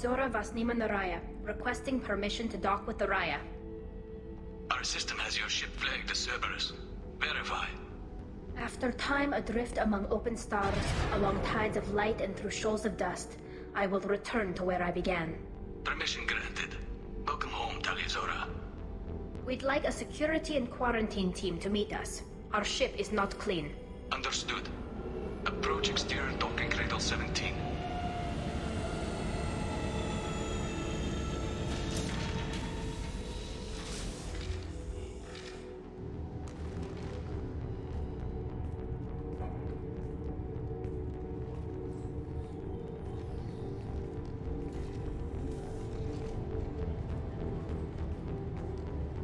Talizora Vasnima Naraya, requesting permission to dock with the Raya. Our system has your ship flagged as Cerberus. Verify. After time adrift among open stars, along tides of light and through shoals of dust, I will return to where I began. Permission granted. Welcome home, Talizora. We'd like a security and quarantine team to meet us. Our ship is not clean. Understood. Approach exterior docking cradle 17.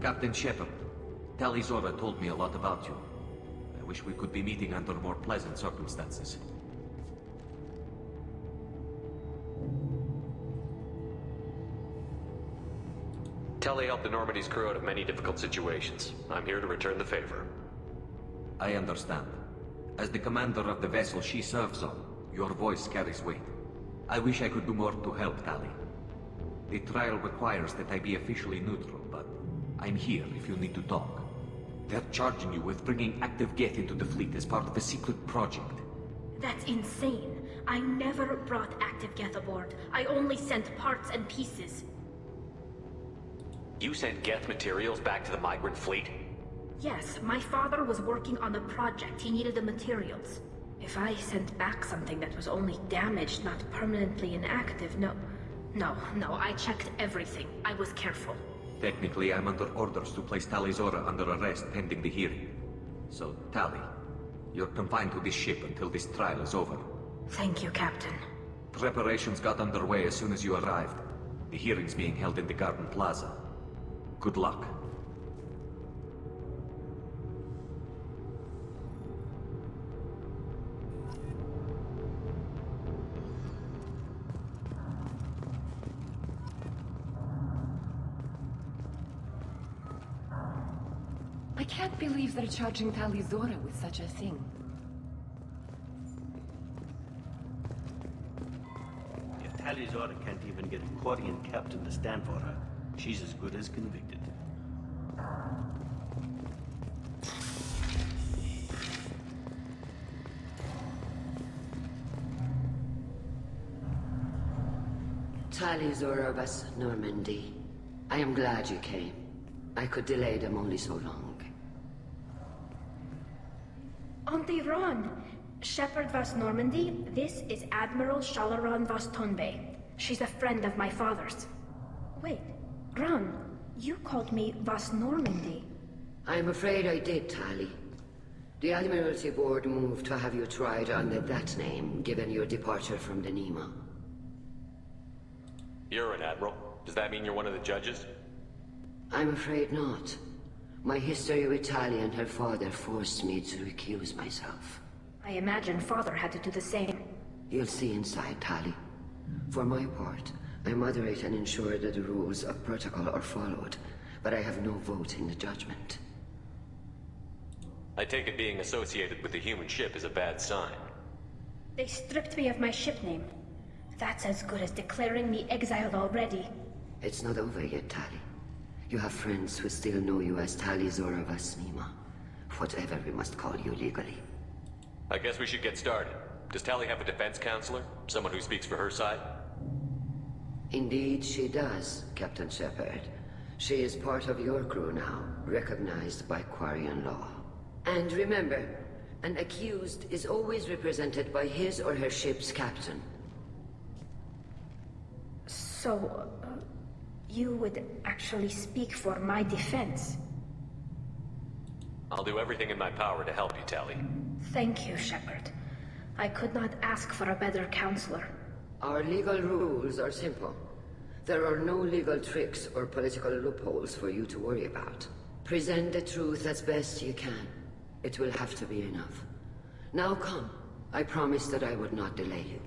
Captain Shepard, Talizora told me a lot about you. I wish we could be meeting under more pleasant circumstances. Tali helped the Normandy's crew out of many difficult situations. I'm here to return the favor. I understand. As the commander of the vessel she serves on, your voice carries weight. I wish I could do more to help, Tali. The trial requires that I be officially neutral, but I'm here if you need to talk. They're charging you with bringing active Geth into the fleet as part of a secret project. That's insane. I never brought active Geth aboard. I only sent parts and pieces. You sent Geth materials back to the migrant fleet? Yes, my father was working on a project. He needed the materials. If I sent back something that was only damaged, not permanently inactive, no, I checked everything. I was careful. Technically, I'm under orders to place Talizora under arrest pending the hearing. So, Tali, you're confined to this ship until this trial is over. Thank you, Captain. Preparations got underway as soon as you arrived. The hearing's being held in the Garden Plaza. Good luck. I can't believe they're charging Talizora with such a thing. If Talizora can't even get a Quarian captain to stand for her, she's as good as convicted. Talizora Vas Normandy. I am glad you came. I could delay them only so long. Auntie Ron! Shepard Vas Normandy, this is Admiral Shalaron Vas Tonbe. She's a friend of my father's. Wait, Ron, you called me Vas Normandy. I'm afraid I did, Tali. The Admiralty Board moved to have you tried under that name, given your departure from the Nima. You're an admiral. Does that mean you're one of the judges? I'm afraid not. My history with Tali and her father forced me to recuse myself. I imagine father had to do the same. You'll see inside, Tali. For my part, I moderate and ensure that the rules of protocol are followed, but I have no vote in the judgment. I take it being associated with the human ship is a bad sign. They stripped me of my ship name. That's as good as declaring me exiled already. It's not over yet, Tali. You have friends who still know you as Talizora Vasnima. Whatever we must call you legally. I guess we should get started. Does Tali have a defense counselor? Someone who speaks for her side? Indeed she does, Captain Shepard. She is part of your crew now, recognized by Quarian law. And remember, an accused is always represented by his or her ship's captain. So, you would actually speak for my defense? I'll do everything in my power to help you, Tali. Thank you, Shepard. I could not ask for a better counselor. Our legal rules are simple. There are no legal tricks or political loopholes for you to worry about. Present the truth as best you can. It will have to be enough. Now come. I promised that I would not delay you.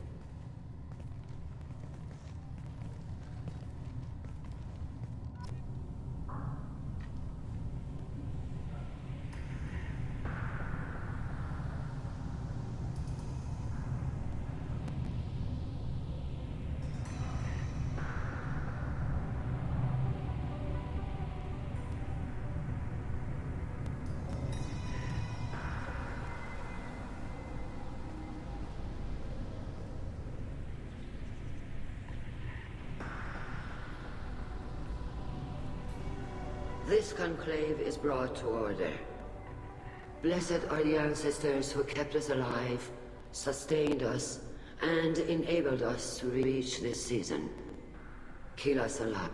This conclave is brought to order. Blessed are the ancestors who kept us alive, sustained us, and enabled us to reach this season. Kila Salam.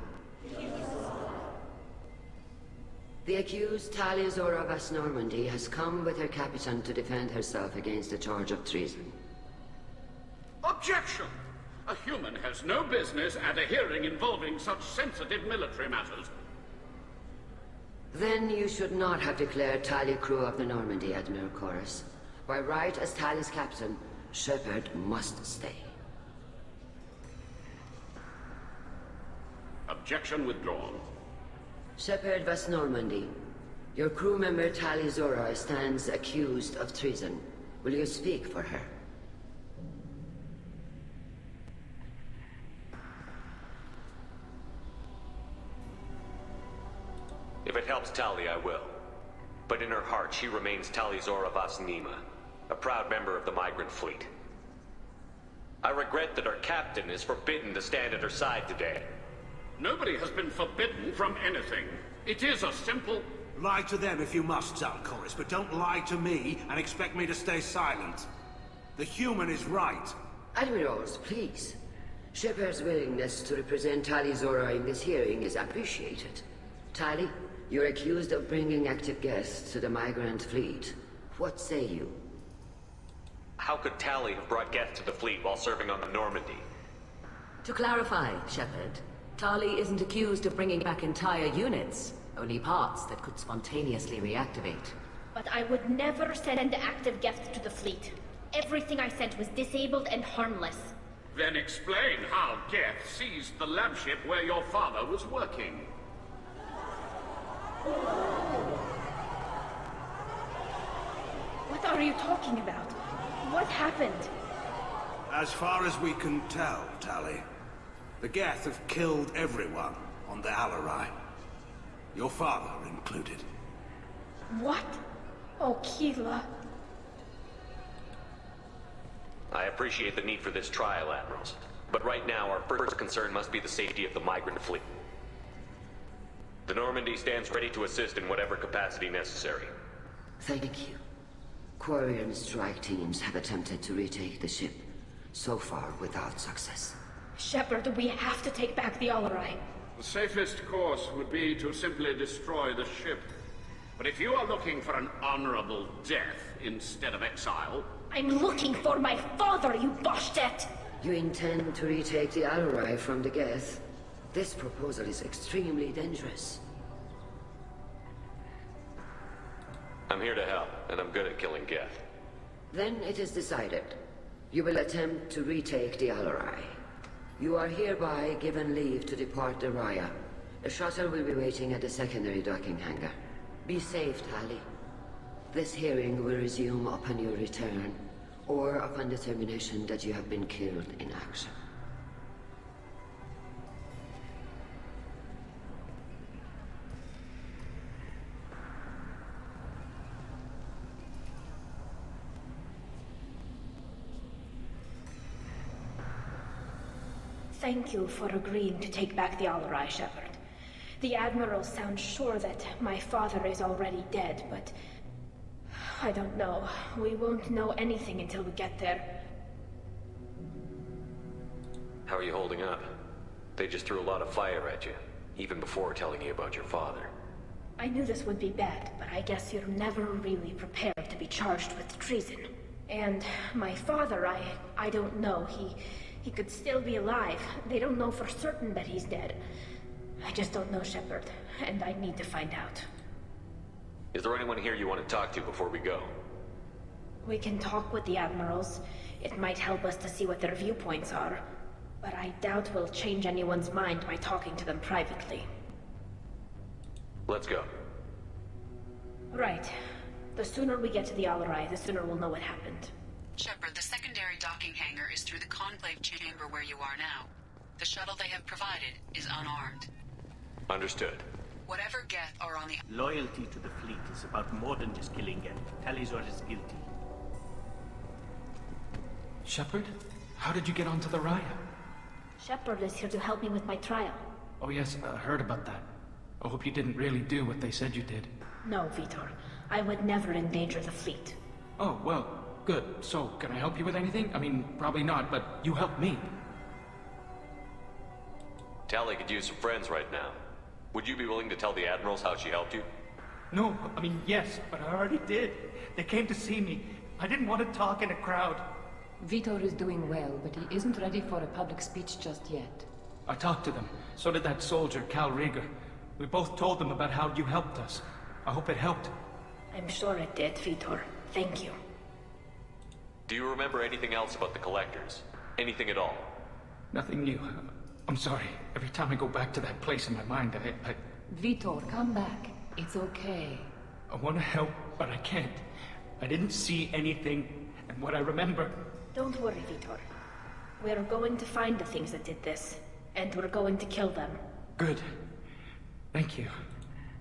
The accused Talia Zora Vas Normandy has come with her captain to defend herself against a charge of treason. Objection! A human has no business at a hearing involving such sensitive military matters. Then you should not have declared Talia crew of the Normandy, Admiral Chorus. By right as Talia's captain, Shepard must stay. Objection withdrawn. Shepard Vas Normandy, your crew member Talia Zora stands accused of treason. Will you speak for her? If it helps Tali, I will. But in her heart, she remains Tali Zora Vas Nima, a proud member of the migrant fleet. I regret that our captain is forbidden to stand at her side today. Nobody has been forbidden from anything. It is a simple... Lie to them if you must, Zalcoris, but don't lie to me and expect me to stay silent. The human is right. Admirals, please. Shepard's willingness to represent Talia Zora in this hearing is appreciated. Tali, you're accused of bringing active guests to the migrant fleet. What say you? How could Tali have brought guests to the fleet while serving on the Normandy? To clarify, Shepard, Tali isn't accused of bringing back entire units, only parts that could spontaneously reactivate. But I would never send active guests to the fleet. Everything I sent was disabled and harmless. Then explain how Geth seized the lab ship where your father was working. What are you talking about? What happened? As far as we can tell, Tali, the Geth have killed everyone on the Alarai. Your father included. What? Oh, Keela. I appreciate the need for this trial, Admirals. But right now, our first concern must be the safety of the migrant fleet. The Normandy stands ready to assist in whatever capacity necessary. Thank you. Quarian strike teams have attempted to retake the ship, so far without success. Shepard, we have to take back the Alarai. The safest course would be to simply destroy the ship. But if you are looking for an honorable death instead of exile... I'm looking for my father, you Boshtet! You intend to retake the Alarai from the Geth? This proposal is extremely dangerous. I'm here to help, and I'm good at killing Geth. Then it is decided. You will attempt to retake the Alarai. You are hereby given leave to depart the Raya. A shuttle will be waiting at the secondary docking hangar. Be safe, Tali. This hearing will resume upon your return, or upon determination that you have been killed in action. Thank you for agreeing to take back the Alarai, Shepard. The Admiral sounds sure that my father is already dead, but... I don't know. We won't know anything until we get there. How are you holding up? They just threw a lot of fire at you, even before telling you about your father. I knew this would be bad, but I guess you're never really prepared to be charged with treason. And my father, I don't know. He could still be alive. They don't know for certain that he's dead. I just don't know, Shepard, and I need to find out. Is there anyone here you want to talk to before we go? We can talk with the Admirals. It might help us to see what their viewpoints are. But I doubt we'll change anyone's mind by talking to them privately. Let's go. Right. The sooner we get to the Alarai, the sooner we'll know what happened. Shepard, the secondary docking hangar is through the conclave chamber where you are now. The shuttle they have provided is unarmed. Understood. Whatever Geth are on the... Loyalty to the fleet is about more than just killing Geth. Talizor is guilty. Shepard? How did you get onto the Raya? Shepard is here to help me with my trial. Oh yes, I heard about that. I hope you didn't really do what they said you did. No, Vitor. I would never endanger the fleet. Oh, well, good. So, can I help you with anything? I mean, probably not, but you helped me. Tali could use some friends right now. Would you be willing to tell the admirals how she helped you? No, I mean, yes, but I already did. They came to see me. I didn't want to talk in a crowd. Vitor is doing well, but he isn't ready for a public speech just yet. I talked to them. So did that soldier, Cal Rieger. We both told them about how you helped us. I hope it helped. I'm sure it did, Vitor. Thank you. Do you remember anything else about the Collectors? Anything at all? Nothing new. I'm sorry. Every time I go back to that place in my mind, I... Vitor, come back. It's okay. I want to help, but I can't. I didn't see anything, and what I remember... Don't worry, Vitor. We're going to find the things that did this, and we're going to kill them. Good. Thank you.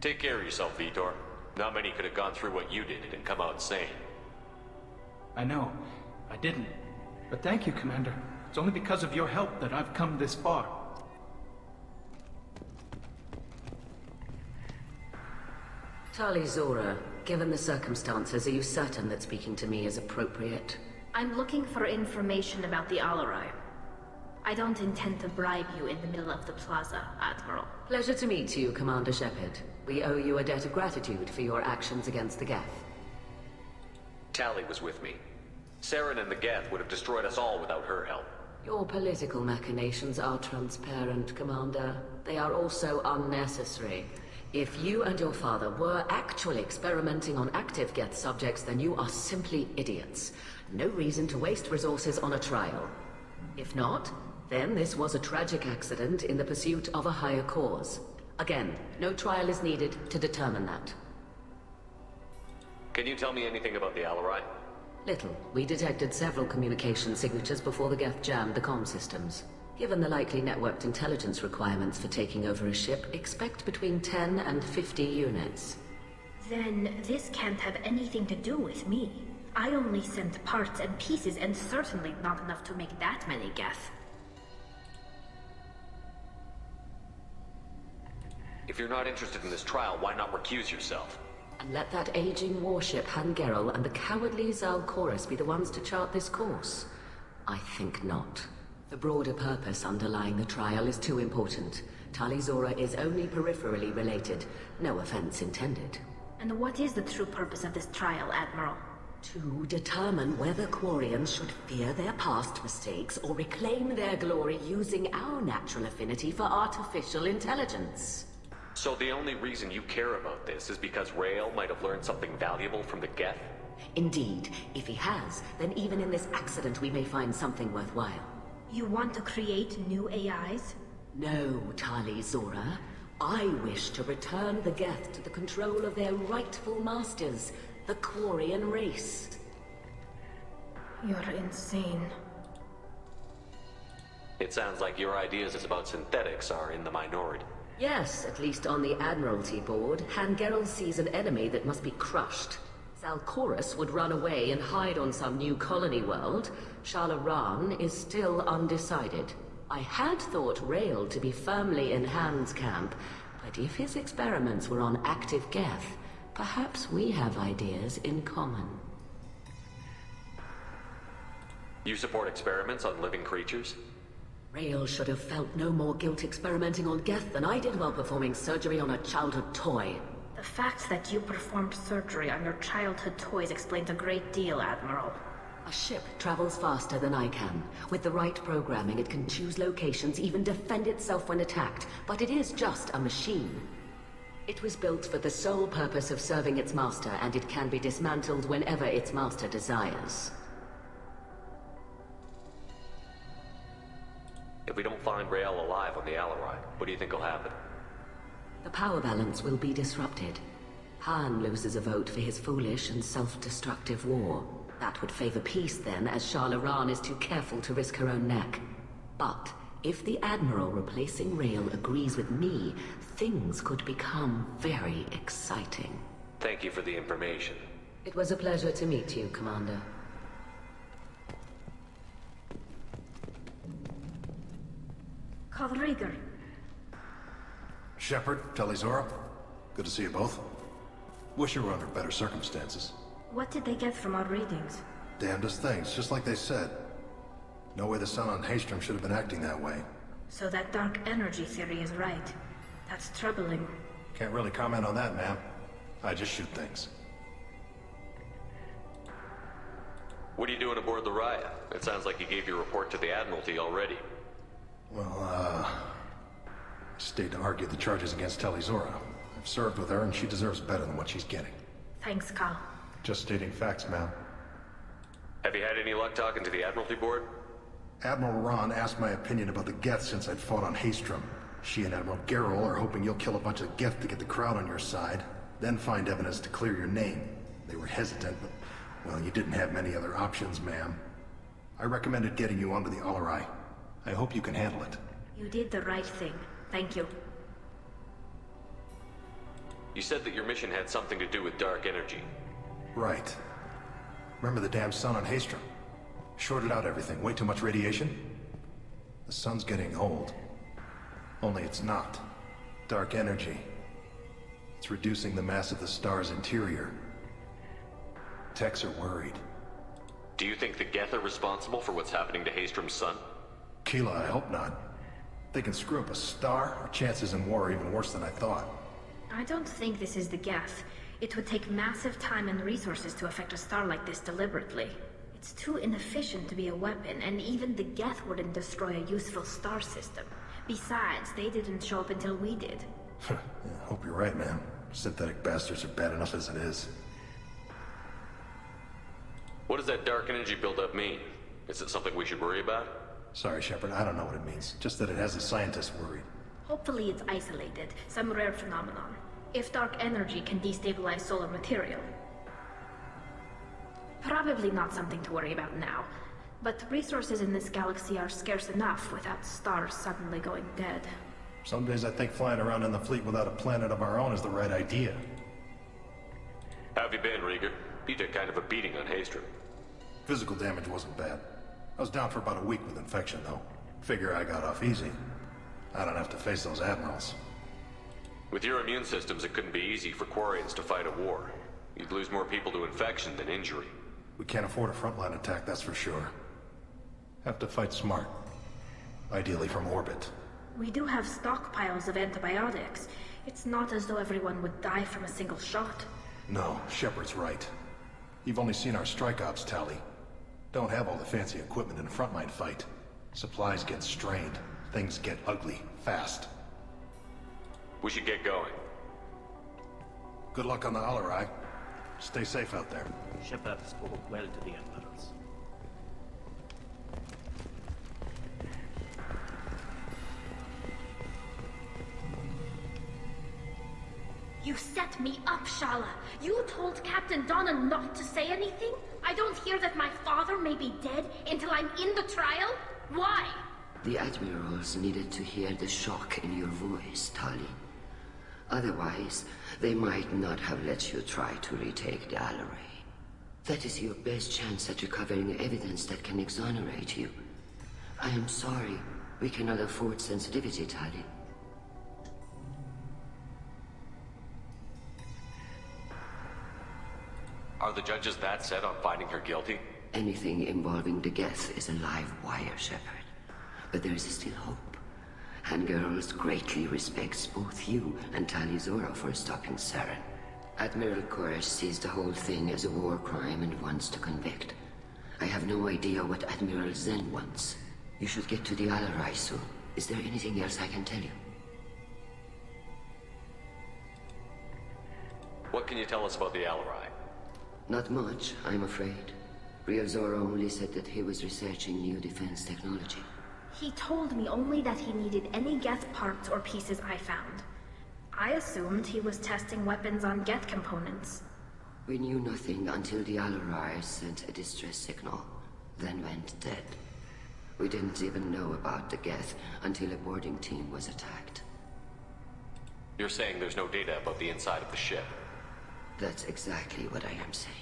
Take care of yourself, Vitor. Not many could have gone through what you did and come out sane. I know. I didn't. But thank you, Commander. It's only because of your help that I've come this far. Tali Zora, given the circumstances, are you certain that speaking to me is appropriate? I'm looking for information about the Alarai. I don't intend to bribe you in the middle of the plaza, Admiral. Pleasure to meet you, Commander Shepard. We owe you a debt of gratitude for your actions against the Geth. Tali was with me. Saren and the Geth would have destroyed us all without her help. Your political machinations are transparent, Commander. They are also unnecessary. If you and your father were actually experimenting on active Geth subjects, then you are simply idiots. No reason to waste resources on a trial. If not, then this was a tragic accident in the pursuit of a higher cause. Again, no trial is needed to determine that. Can you tell me anything about the Alarai? Little. We detected several communication signatures before the Geth jammed the comm systems. Given the likely networked intelligence requirements for taking over a ship, expect between 10 and 50 units. Then this can't have anything to do with me. I only sent parts and pieces, and certainly not enough to make that many Geth. If you're not interested in this trial, why not recuse yourself? And let that aging warship Hangerel and the cowardly Zalcorus be the ones to chart this course? I think not. The broader purpose underlying the trial is too important. Tali Zora is only peripherally related. No offense intended. And what is the true purpose of this trial, Admiral? To determine whether Quarians should fear their past mistakes or reclaim their glory using our natural affinity for artificial intelligence. So the only reason you care about this is because Rael might have learned something valuable from the Geth? Indeed. If he has, then even in this accident we may find something worthwhile. You want to create new AIs? No, Tali Zora. I wish to return the Geth to the control of their rightful masters, the Quarian race. You're insane. It sounds like your ideas about synthetics are in the minority. Yes, at least on the Admiralty board, Hangerel sees an enemy that must be crushed. Zalcorus would run away and hide on some new colony world. Shalaran is still undecided. I had thought Rael to be firmly in Han's camp, but if his experiments were on active Geth, perhaps we have ideas in common. You support experiments on living creatures? Rael should have felt no more guilt experimenting on Geth than I did while performing surgery on a childhood toy. The fact that you performed surgery on your childhood toys explains a great deal, Admiral. A ship travels faster than I can. With the right programming, it can choose locations, even defend itself when attacked. But it is just a machine. It was built for the sole purpose of serving its master, and it can be dismantled whenever its master desires. If we don't find Rael alive on the Alarai, what do you think will happen? The power balance will be disrupted. Han loses a vote for his foolish and self-destructive war. That would favor peace then, as Shalaran is too careful to risk her own neck. But if the Admiral replacing Rael agrees with me, things could become very exciting. Thank you for the information. It was a pleasure to meet you, Commander. Rieger. Shepard, Telizora, good to see you both. Wish you were under better circumstances. What did they get from our readings? Damnedest things, just like they said. No way the sun on Haystrom should have been acting that way. So that dark energy theory is right. That's troubling. Can't really comment on that, ma'am. I just shoot things. What are you doing aboard the Raya? It sounds like you gave your report to the Admiralty already. Well, stayed to argue the charges against Telizora. I've served with her and she deserves better than what she's getting. Thanks, Carl. Just stating facts, ma'am. Have you had any luck talking to the Admiralty Board? Admiral Ron asked my opinion about the Geth since I'd fought on Haystrom. She and Admiral Garrel are hoping you'll kill a bunch of Geth to get the crowd on your side, then find evidence to clear your name. They were hesitant, but, well, you didn't have many other options, ma'am. I recommended getting you onto the Alarai. I hope you can handle it. You did the right thing. Thank you. You said that your mission had something to do with dark energy. Right. Remember the damn sun on Haystrom? Shorted out everything. Way too much radiation? The sun's getting old. Only it's not. Dark energy. It's reducing the mass of the star's interior. Techs are worried. Do you think the Geth are responsible for what's happening to Haystrom's sun? Keela, I hope not. If they can screw up a star, our chances in war are even worse than I thought. I don't think this is the Geth. It would take massive time and resources to affect a star like this deliberately. It's too inefficient to be a weapon, and even the Geth wouldn't destroy a useful star system. Besides, they didn't show up until we did. Yeah, hope you're right, man. Synthetic bastards are bad enough as it is. What does that dark energy buildup mean? Is it something we should worry about? Sorry, Shepard, I don't know what it means. Just that it has the scientists worried. Hopefully it's isolated, some rare phenomenon. If dark energy can destabilize solar material. Probably not something to worry about now. But resources in this galaxy are scarce enough without stars suddenly going dead. Some days I think flying around in the fleet without a planet of our own is the right idea. How have you been, Rieger? You took kind of a beating on Haystrom. Physical damage wasn't bad. I was down for about a week with infection, though. Figure I got off easy. I don't have to face those admirals. With your immune systems, it couldn't be easy for Quarians to fight a war. You'd lose more people to infection than injury. We can't afford a frontline attack, that's for sure. Have to fight smart. Ideally from orbit. We do have stockpiles of antibiotics. It's not as though everyone would die from a single shot. No, Shepard's right. You've only seen our strike ops tally. Don't have all the fancy equipment in a frontline fight. Supplies get strained. Things get ugly, fast. We should get going. Good luck on the Alarai. Stay safe out there. Shepard spoke well to the Admirals. You set me up, Shala. You told Captain Donna not to say anything? I don't hear that my father may be dead until I'm in the trial? Why? The Admirals needed to hear the shock in your voice, Tali. Otherwise, they might not have let you try to retake the Alarai. That is your best chance at recovering evidence that can exonerate you. I am sorry. We cannot afford sensitivity, Tali. Are the judges that set on finding her guilty? Anything involving the Geth is a live wire, Shepard. But there is still hope. Handgirls greatly respects both you and Telizora for stopping Saren. Admiral Koresh sees the whole thing as a war crime and wants to convict. I have no idea what Admiral Zen wants. You should get to the Alarai soon. Is there anything else I can tell you? What can you tell us about the Alarai? Not much, I'm afraid. Ryozora only said that he was researching new defense technology. He told me only that he needed any Geth parts or pieces I found. I assumed he was testing weapons on Geth components. We knew nothing until the Alarai sent a distress signal, then went dead. We didn't even know about the Geth until a boarding team was attacked. You're saying there's no data about the inside of the ship? That's exactly what I am saying.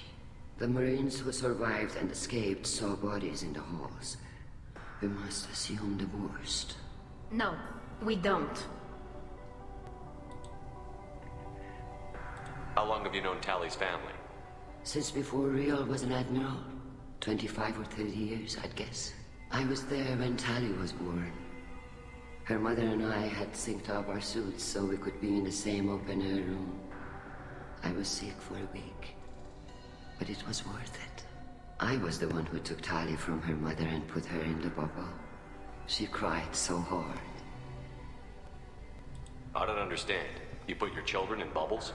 The Marines who survived and escaped saw bodies in the halls. We must assume the worst. No, we don't. How long have you known Tally's family? Since before Riel was an admiral. 25 or 30 years, I'd guess. I was there when Tally was born. Her mother and I had synced up our suits so we could be in the same open-air room. I was sick for a week, but it was worth it. I was the one who took Tally from her mother and put her in the bubble. She cried so hard. I don't understand. You put your children in bubbles?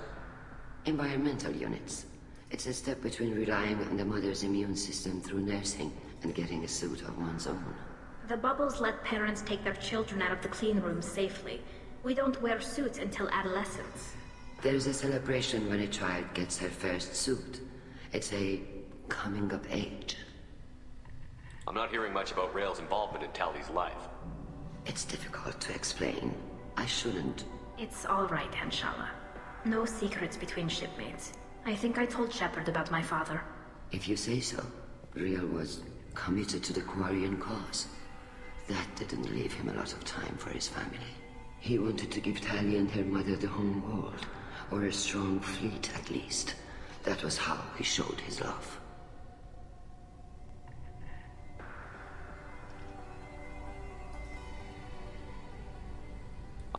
Environmental units. It's a step between relying on the mother's immune system through nursing and getting a suit of one's own. The bubbles let parents take their children out of the clean rooms safely. We don't wear suits until adolescence. There's a celebration when a child gets her first suit. It's a coming of age. I'm not hearing much about Rail's involvement in Tally's life. It's difficult to explain. I shouldn't. It's all right, Anshala. No secrets between shipmates. I think I told Shepard about my father. If you say so. Riel was committed to the Quarian cause. That didn't leave him a lot of time for his family. He wanted to give Tally and her mother the home world, or a strong fleet at least. That was how he showed his love.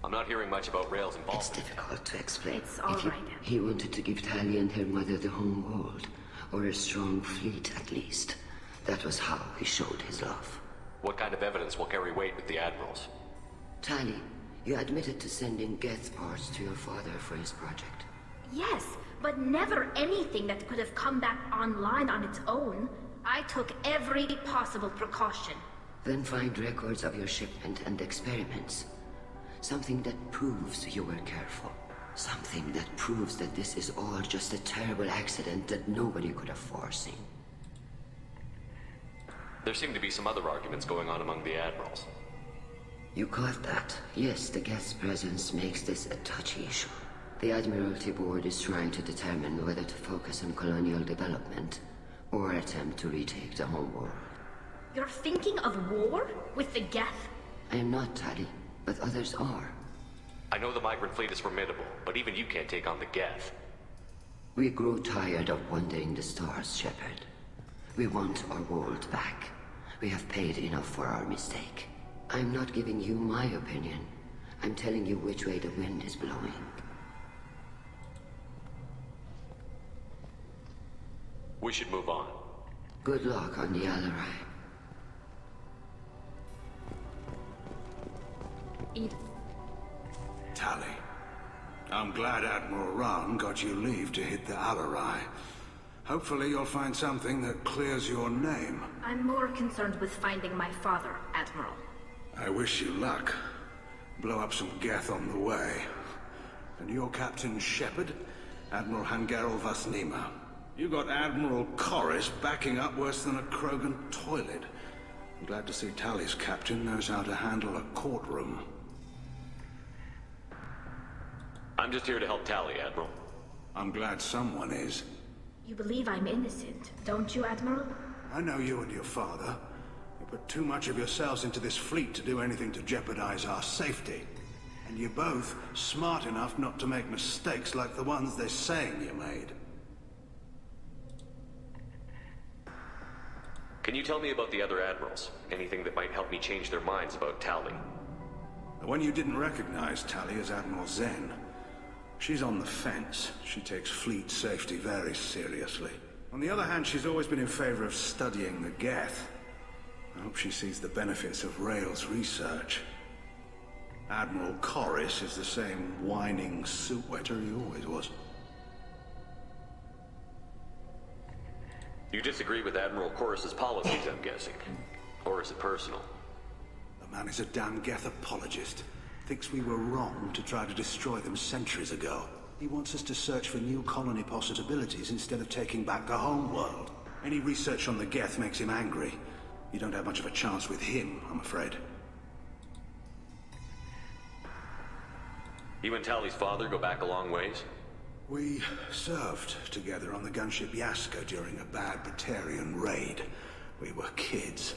I'm not hearing much about Rail's involvement. It's difficult to explain. It's all right. He wanted to give Tally and her mother the home world, or a strong fleet at least. That was how he showed his love. What kind of evidence will carry weight with the admirals? Tally, you admitted to sending Geth parts to your father for his project. Yes, but never anything that could have come back online on its own. I took every possible precaution. Then find records of your shipment and experiments. Something that proves you were careful. Something that proves that this is all just a terrible accident that nobody could have foreseen. There seem to be some other arguments going on among the admirals. You caught that? Yes, the Geth's presence makes this a touchy issue. The Admiralty Board is trying to determine whether to focus on colonial development or attempt to retake the home world. You're thinking of war? With the Geth? I am not, Tally, but others are. I know the migrant fleet is formidable, but even you can't take on the Geth. We grow tired of wandering the stars, Shepard. We want our world back. We have paid enough for our mistake. I'm not giving you my opinion. I'm telling you which way the wind is blowing. We should move on. Good luck on the Alarai. Tally, I'm glad Admiral Rahn got you leave to hit the Alarai. Hopefully you'll find something that clears your name. I'm more concerned with finding my father, Admiral. I wish you luck. Blow up some Geth on the way. And your Captain Shepard, Admiral Hangarel Vasnima. You got Admiral Corris backing up worse than a Krogan toilet. I'm glad to see Tally's captain knows how to handle a courtroom. I'm just here to help Tally, Admiral. I'm glad someone is. You believe I'm innocent, don't you, Admiral? I know you and your father. You put too much of yourselves into this fleet to do anything to jeopardize our safety. And you're both smart enough not to make mistakes like the ones they're saying you made. Can you tell me about the other admirals? Anything that might help me change their minds about Tally? The one you didn't recognize, Tally, is Admiral Zen. She's on the fence. She takes fleet safety very seriously. On the other hand, she's always been in favor of studying the Geth. I hope she sees the benefits of Rail's research. Admiral Corris is the same whining suit wetter he always was. You disagree with Admiral Corris's policies, I'm guessing. Or is it personal? The man is a damn Geth apologist. Thinks we were wrong to try to destroy them centuries ago. He wants us to search for new colony possibilities instead of taking back the home world. Any research on the Geth makes him angry. You don't have much of a chance with him, I'm afraid. You and Tally's father go back a long ways? We served together on the gunship Yaska during a bad Batarian raid. We were kids,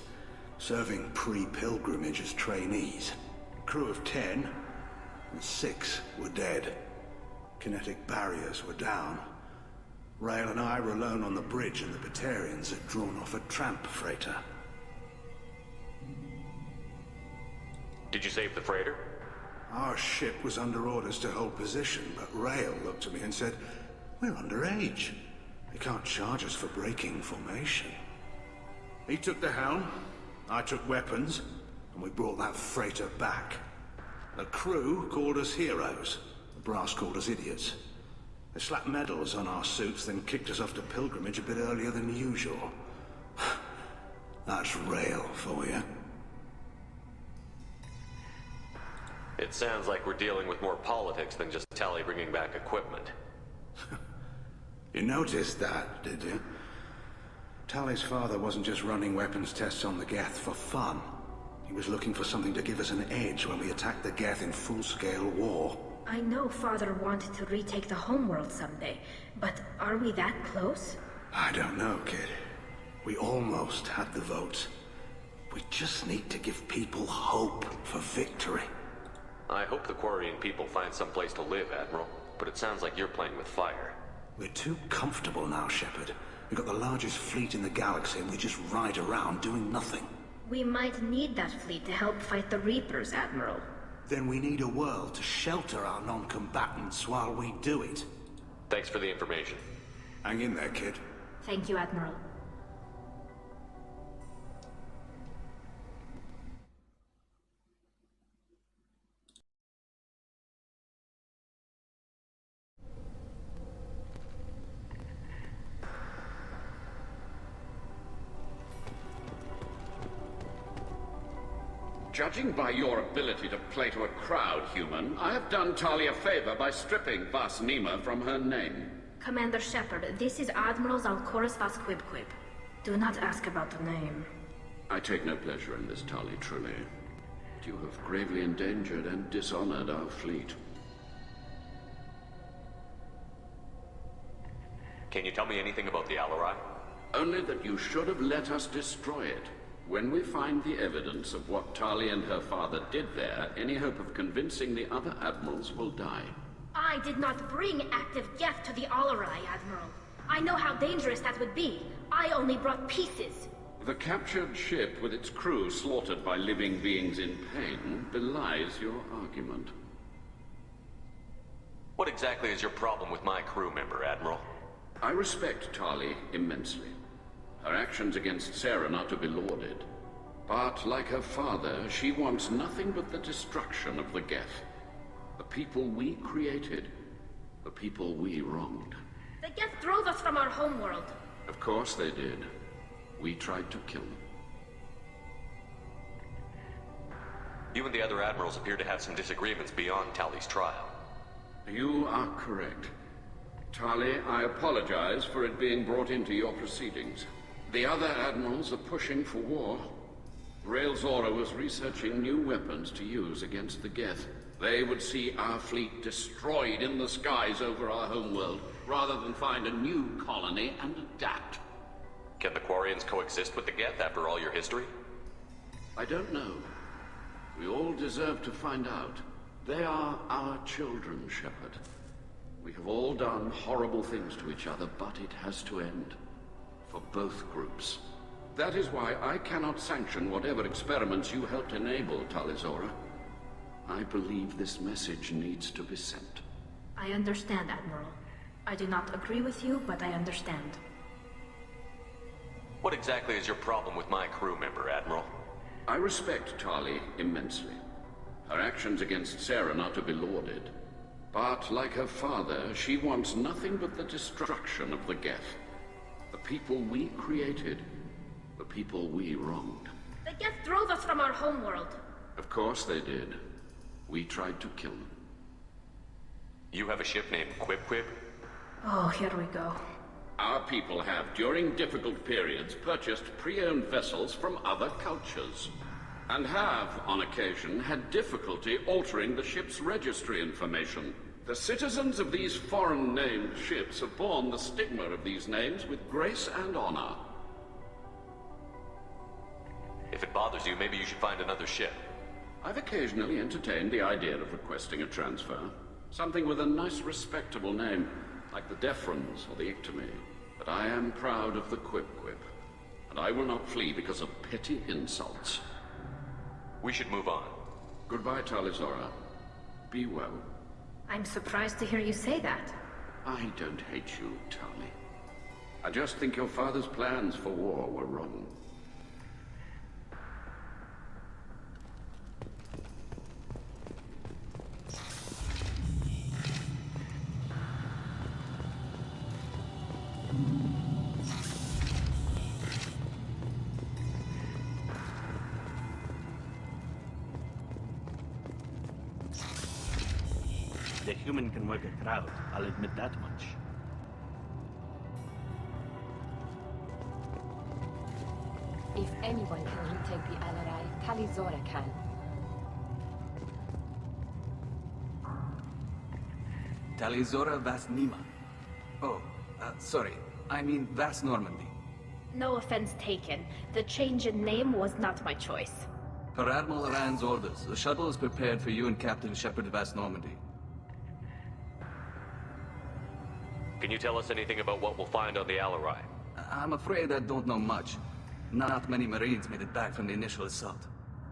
serving pre-pilgrimage as trainees. A crew of 10, and 6 were dead. Kinetic barriers were down. Rail and I were alone on the bridge, and the Batarians had drawn off a tramp freighter. Did you save the freighter? Our ship was under orders to hold position, but Rail looked at me and said, "We're underage. They can't charge us for breaking formation." He took the helm, I took weapons, and we brought that freighter back. The crew called us heroes. The brass called us idiots. They slapped medals on our suits, then kicked us off to pilgrimage a bit earlier than usual. That's Rail for you. It sounds like we're dealing with more politics than just Tali bringing back equipment. You noticed that, did you? Tali's father wasn't just running weapons tests on the Geth for fun. He was looking for something to give us an edge when we attacked the Geth in full-scale war. I know Father wanted to retake the homeworld someday, but are we that close? I don't know, kid. We almost had the votes. We just need to give people hope for victory. I hope the Quarian people find some place to live, Admiral, but it sounds like you're playing with fire. We're too comfortable now, Shepard. We've got the largest fleet in the galaxy and we just ride around doing nothing. We might need that fleet to help fight the Reapers, Admiral. Then we need a world to shelter our non-combatants while we do it. Thanks for the information. Hang in there, kid. Thank you, Admiral. Judging by your ability to play to a crowd, human, I have done Tali a favor by stripping Vas Nima from her name. Commander Shepard, this is Admiral Zalcoris Vas Quibquib. Do not ask about the name. I take no pleasure in this, Tali, truly. But you have gravely endangered and dishonored our fleet. Can you tell me anything about the Alarai? Only that you should have let us destroy it. When we find the evidence of what Tali and her father did there, any hope of convincing the other admirals will die. I did not bring active Geth to the Alarai, Admiral. I know how dangerous that would be. I only brought pieces. The captured ship with its crew slaughtered by living beings in pain belies your argument. What exactly is your problem with my crew member, Admiral? I respect Tali immensely. Her actions against Saren are to be lauded. But, like her father, she wants nothing but the destruction of the Geth. The people we created. The people we wronged. The Geth drove us from our homeworld. Of course they did. We tried to kill them. You and the other admirals appear to have some disagreements beyond Tali's trial. You are correct. Tali, I apologize for it being brought into your proceedings. The other admirals are pushing for war. Rail Zora was researching new weapons to use against the Geth. They would see our fleet destroyed in the skies over our homeworld, rather than find a new colony and adapt. Can the Quarians coexist with the Geth after all your history? I don't know. We all deserve to find out. They are our children, Shepard. We have all done horrible things to each other, but it has to end. For both groups. That is why I cannot sanction whatever experiments you helped enable, Talizora. I believe this message needs to be sent. I understand, Admiral. I do not agree with you, but I understand. What exactly is your problem with my crew member, Admiral? I respect Tali immensely. Her actions against Saren are to be lauded. But, like her father, she wants nothing but the destruction of the Geth. The people we created. The people we wronged. The Geth drove us from our homeworld. Of course they did. We tried to kill them. You have a ship named Quibquib? Oh, here we go. Our people have, during difficult periods, purchased pre-owned vessels from other cultures. And have, on occasion, had difficulty altering the ship's registry information. The citizens of these foreign-named ships have borne the stigma of these names with grace and honor. If it bothers you, maybe you should find another ship. I've occasionally entertained the idea of requesting a transfer. Something with a nice, respectable name, like the Defrons or the Ictomy. But I am proud of the Quip-Quip, and I will not flee because of petty insults. We should move on. Goodbye, Talizora. Be well. I'm surprised to hear you say that. I don't hate you, Tali. I just think your father's plans for war were wrong. The human can work a crowd, I'll admit that much. If anyone can retake the Alarai, Talizora can. Talizora Vas Nima. Oh, sorry. I mean Vas Normandy. No offense taken. The change in name was not my choice. Per Admiral Rand's orders, the shuttle is prepared for you and Captain Shepard Vas Normandy. Can you tell us anything about what we'll find on the Alarai? I'm afraid I don't know much. Not many Marines made it back from the initial assault.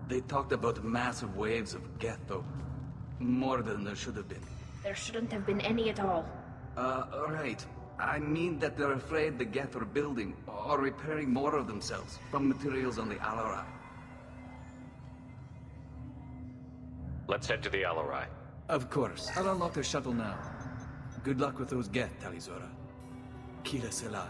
They talked about massive waves of Geth, though. More than there should have been. There shouldn't have been any at all. Right. I mean that they're afraid the Geth are building or repairing more of themselves from materials on the Alarai. Let's head to the Alarai. Of course. I'll unlock the shuttle now. Good luck with those Geth, Talizora. Kira Selai.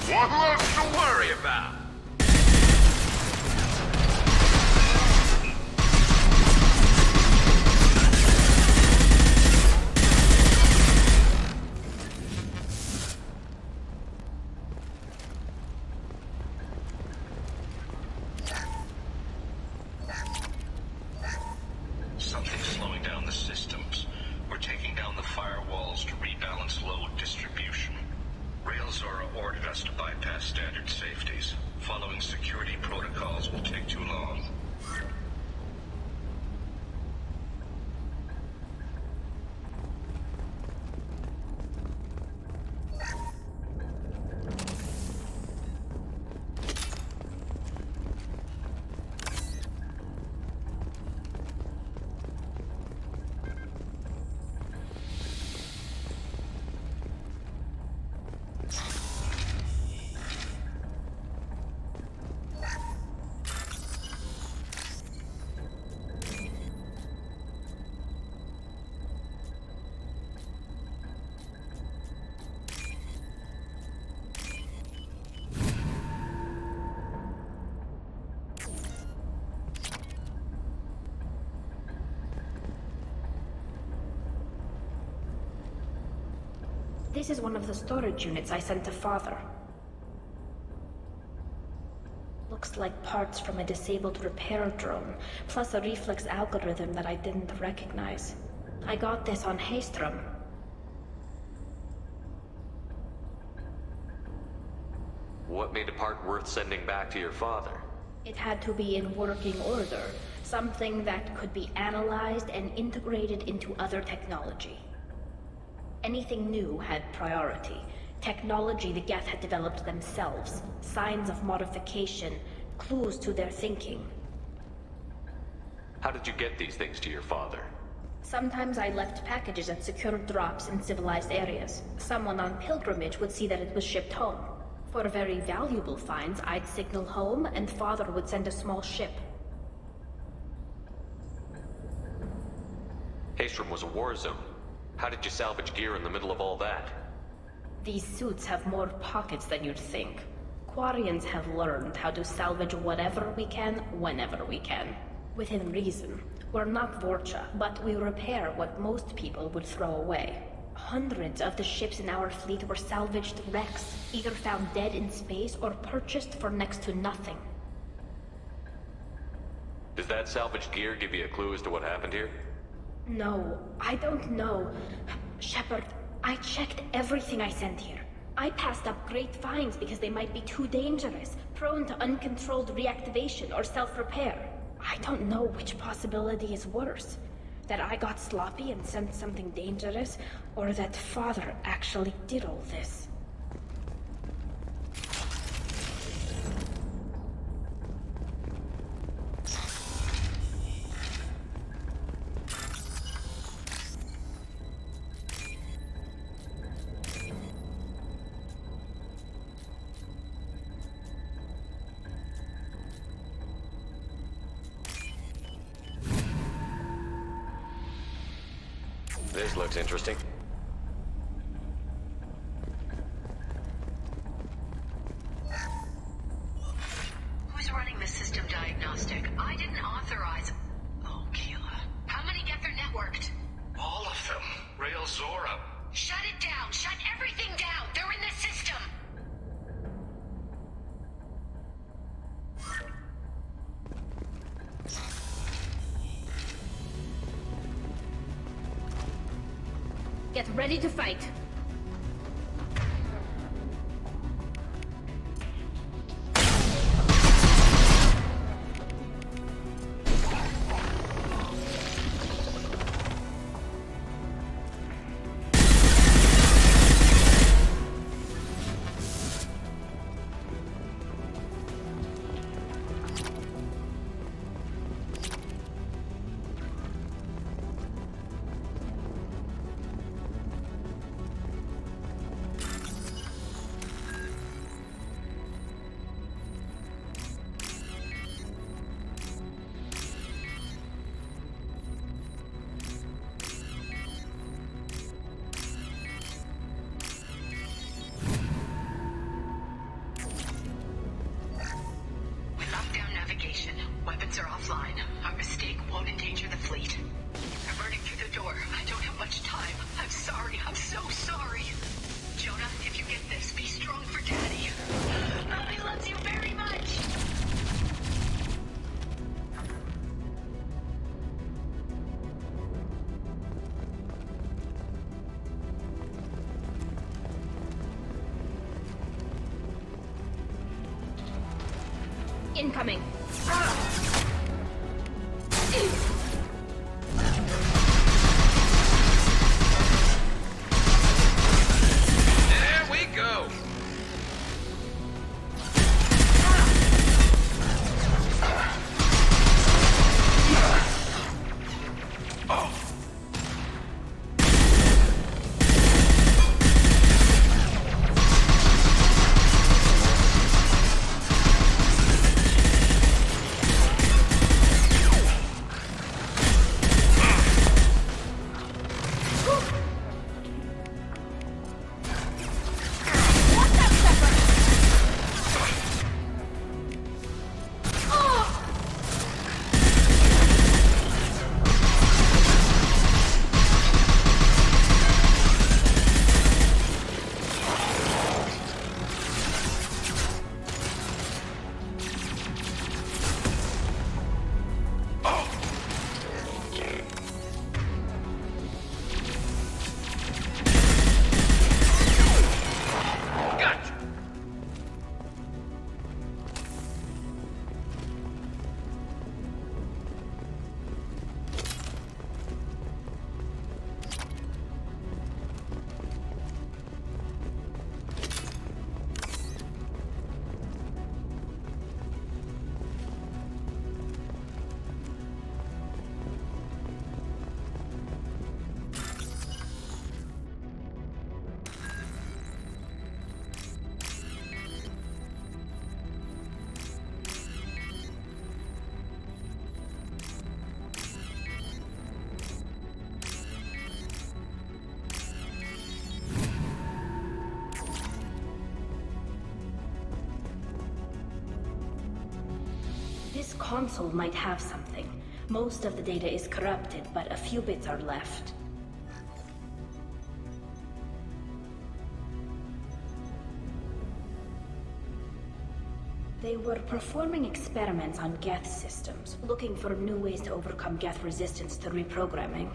What left to worry about? Something's slowing down the systems. We're taking down the firewalls to rebalance load distribution. Railzora ordered us to bypass standard safeties. Following security protocols will take too long. This is one of the storage units I sent to Father. Looks like parts from a disabled repair drone, plus a reflex algorithm that I didn't recognize. I got this on Haystrom. What made a part worth sending back to your father? It had to be in working order, something that could be analyzed and integrated into other technology. Anything new had priority. Technology the Geth had developed themselves. Signs of modification, clues to their thinking. How did you get these things to your father? Sometimes I left packages at secure drops in civilized areas. Someone on pilgrimage would see that it was shipped home. For very valuable finds, I'd signal home, and Father would send a small ship. Haestrom was a war zone. How did you salvage gear in the middle of all that? These suits have more pockets than you'd think. Quarians have learned how to salvage whatever we can, whenever we can. Within reason. We're not Vorcha, but we repair what most people would throw away. Hundreds of the ships in our fleet were salvaged wrecks, either found dead in space or purchased for next to nothing. Does that salvaged gear give you a clue as to what happened here? No, I don't know. Shepard, I checked everything I sent here. I passed up great finds because they might be too dangerous, prone to uncontrolled reactivation or self-repair. I don't know which possibility is worse. That I got sloppy and sent something dangerous, or that Father actually did all this. This looks interesting. Who's running the system diagnostic? I didn't authorize... Oh, Keela. How many Geth are networked? All of them. Rail Zora. Shut it down! Shut everything down! They're in the system! Get ready to fight. Weapons are offline. Our mistake won't endanger the fleet. I'm running through the door. I don't have much time. I'm sorry. I'm so sorry. Jonah, if you get this, be strong for Daddy. He loves you very much. Incoming. There we go. Oh. console might have something. Most of the data is corrupted, but a few bits are left. They were performing experiments on Geth systems, looking for new ways to overcome Geth resistance to reprogramming.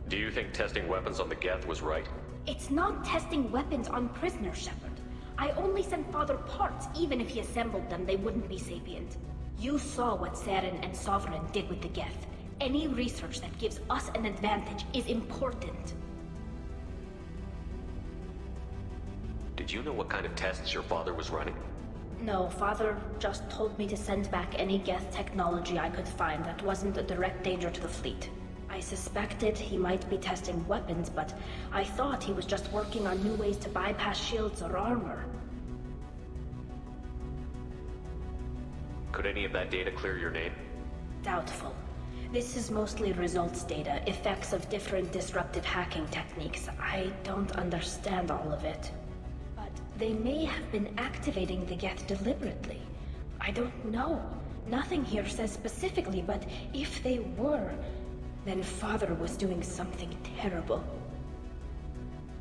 Do you think testing weapons on the Geth was right? It's not testing weapons on prisoners, Shepard. I only sent Father parts. Even if he assembled them, they wouldn't be sapient. You saw what Saren and Sovereign did with the Geth. Any research that gives us an advantage is important. Did you know what kind of tests your father was running? No, Father just told me to send back any Geth technology I could find that wasn't a direct danger to the fleet. I suspected he might be testing weapons, but I thought he was just working on new ways to bypass shields or armor. Could any of that data clear your name? Doubtful. This is mostly results data, effects of different disruptive hacking techniques. I don't understand all of it. But they may have been activating the Geth deliberately. I don't know. Nothing here says specifically, but if they were, then Father was doing something terrible.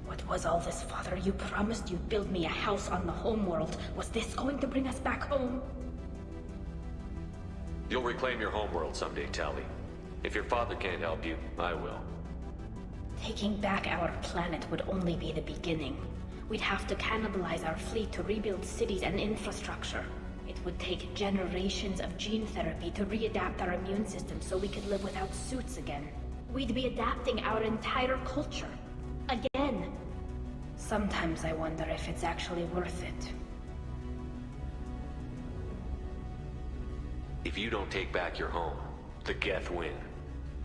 What was all this, Father? You promised you'd build me a house on the homeworld. Was this going to bring us back home? You'll reclaim your homeworld someday, Tali. If your father can't help you, I will. Taking back our planet would only be the beginning. We'd have to cannibalize our fleet to rebuild cities and infrastructure. It would take generations of gene therapy to readapt our immune system so we could live without suits again. We'd be adapting our entire culture. Again. Sometimes I wonder if it's actually worth it. If you don't take back your home, the Geth win.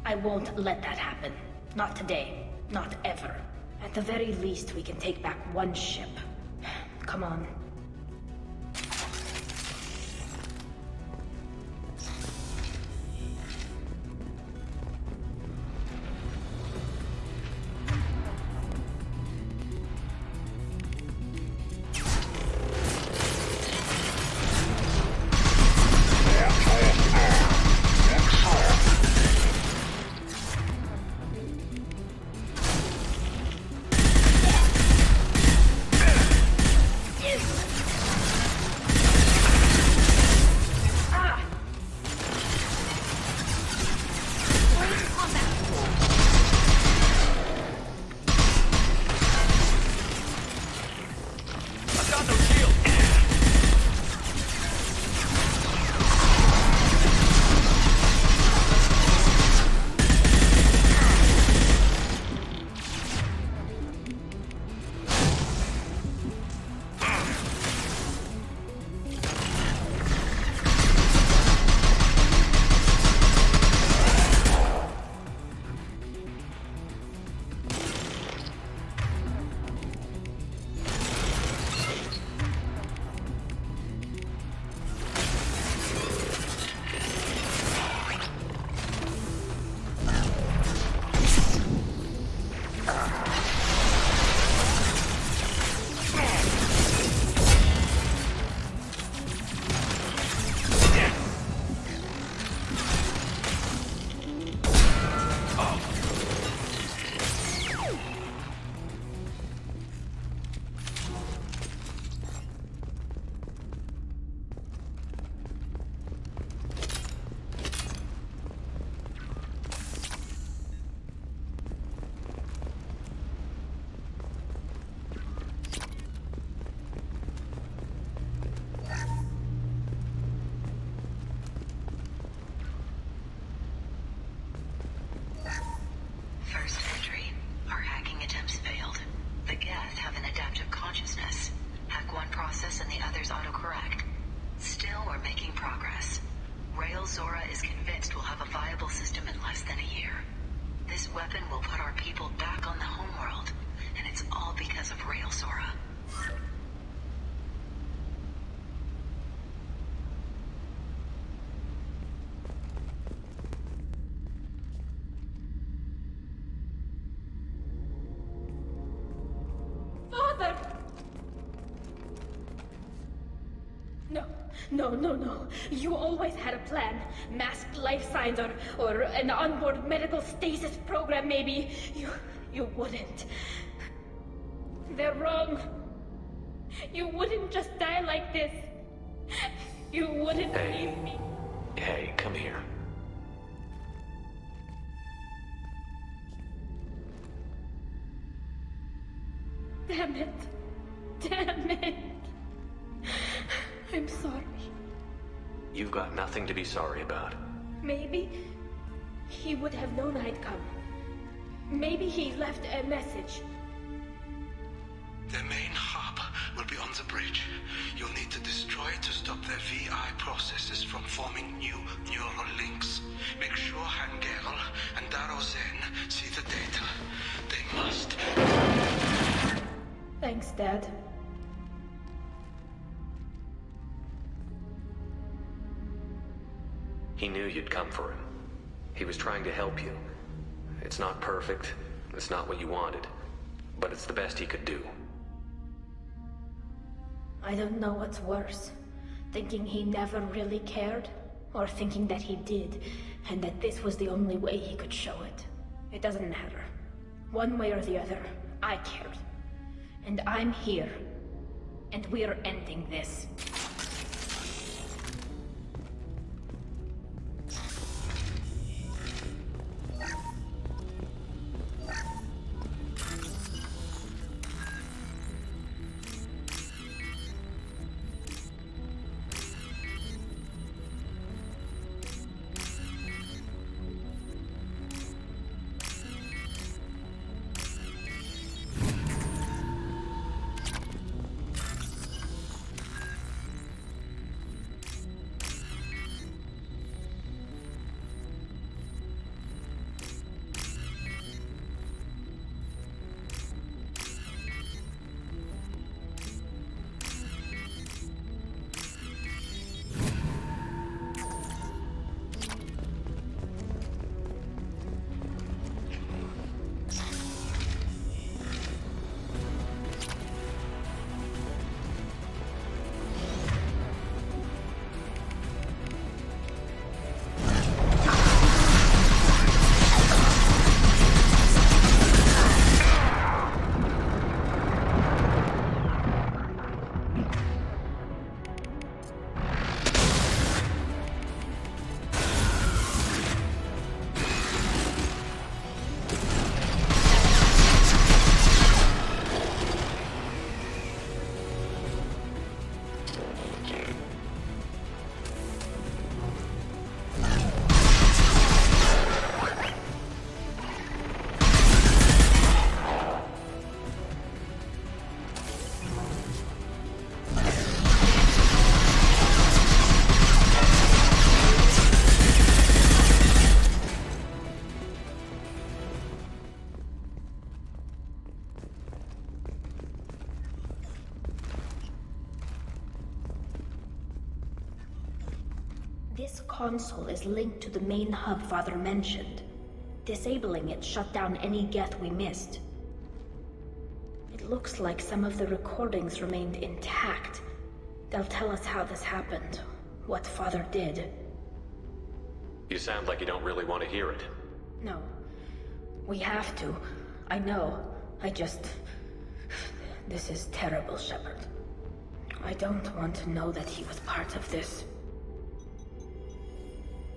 I won't let that happen. Not today. Not ever. At the very least, we can take back one ship. Come on. No. You always had a plan. Masked life signs or an onboard medical stasis program, maybe. You wouldn't. They're wrong. You wouldn't just die like this. You wouldn't leave me. Hey, come here. Damn it. I'm sorry. You've got nothing to be sorry about. Maybe he would have known I'd come. Maybe he left a message. Their main hub will be on the bridge. You'll need to destroy it to stop their VI processes from forming new neural links. Make sure Hangerl and Daro Zen see the data. They must. Thanks, Dad. He knew you'd come for him. He was trying to help you. It's not perfect. It's not what you wanted. But it's the best he could do. I don't know what's worse. Thinking he never really cared, or thinking that he did, and that this was the only way he could show it. It doesn't matter. One way or the other, I cared. And I'm here. And we're ending this. This console is linked to the main hub Father mentioned. Disabling it shut down any Geth we missed. It looks like some of the recordings remained intact. They'll tell us how this happened, what Father did. You sound like you don't really want to hear it. No. We have to. I know. This is terrible, Shepard. I don't want to know that he was part of this.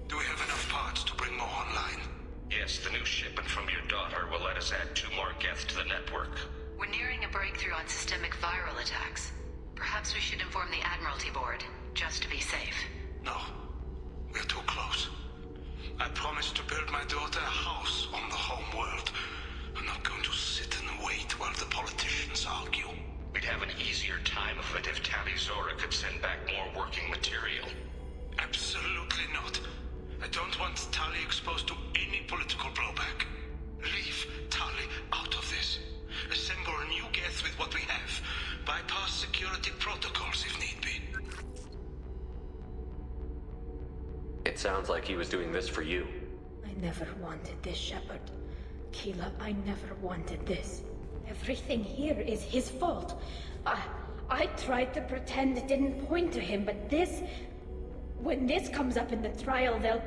Do we have enough parts to bring more online? Yes, the new shipment from your daughter will let us add 2 more Geth to the network. We're nearing a breakthrough on systemic viral attacks. Perhaps we should inform the Admiralty Board, just to be safe. No. We're too close. I promised to build my daughter a house on the home world. I'm not going to sit and wait while the politicians argue. We'd have an easier time of it if Tali Zora could send back more working material. Absolutely not. I don't want Tali exposed to any political blowback. Leave Tali out of this. Assemble a new Geth with what we have. Bypass security protocols if need be. It sounds like he was doing this for you. I never wanted this, Shepard. Keela, I never wanted this. Everything here is his fault. I tried to pretend it didn't point to him, but this... When this comes up in the trial, they'll...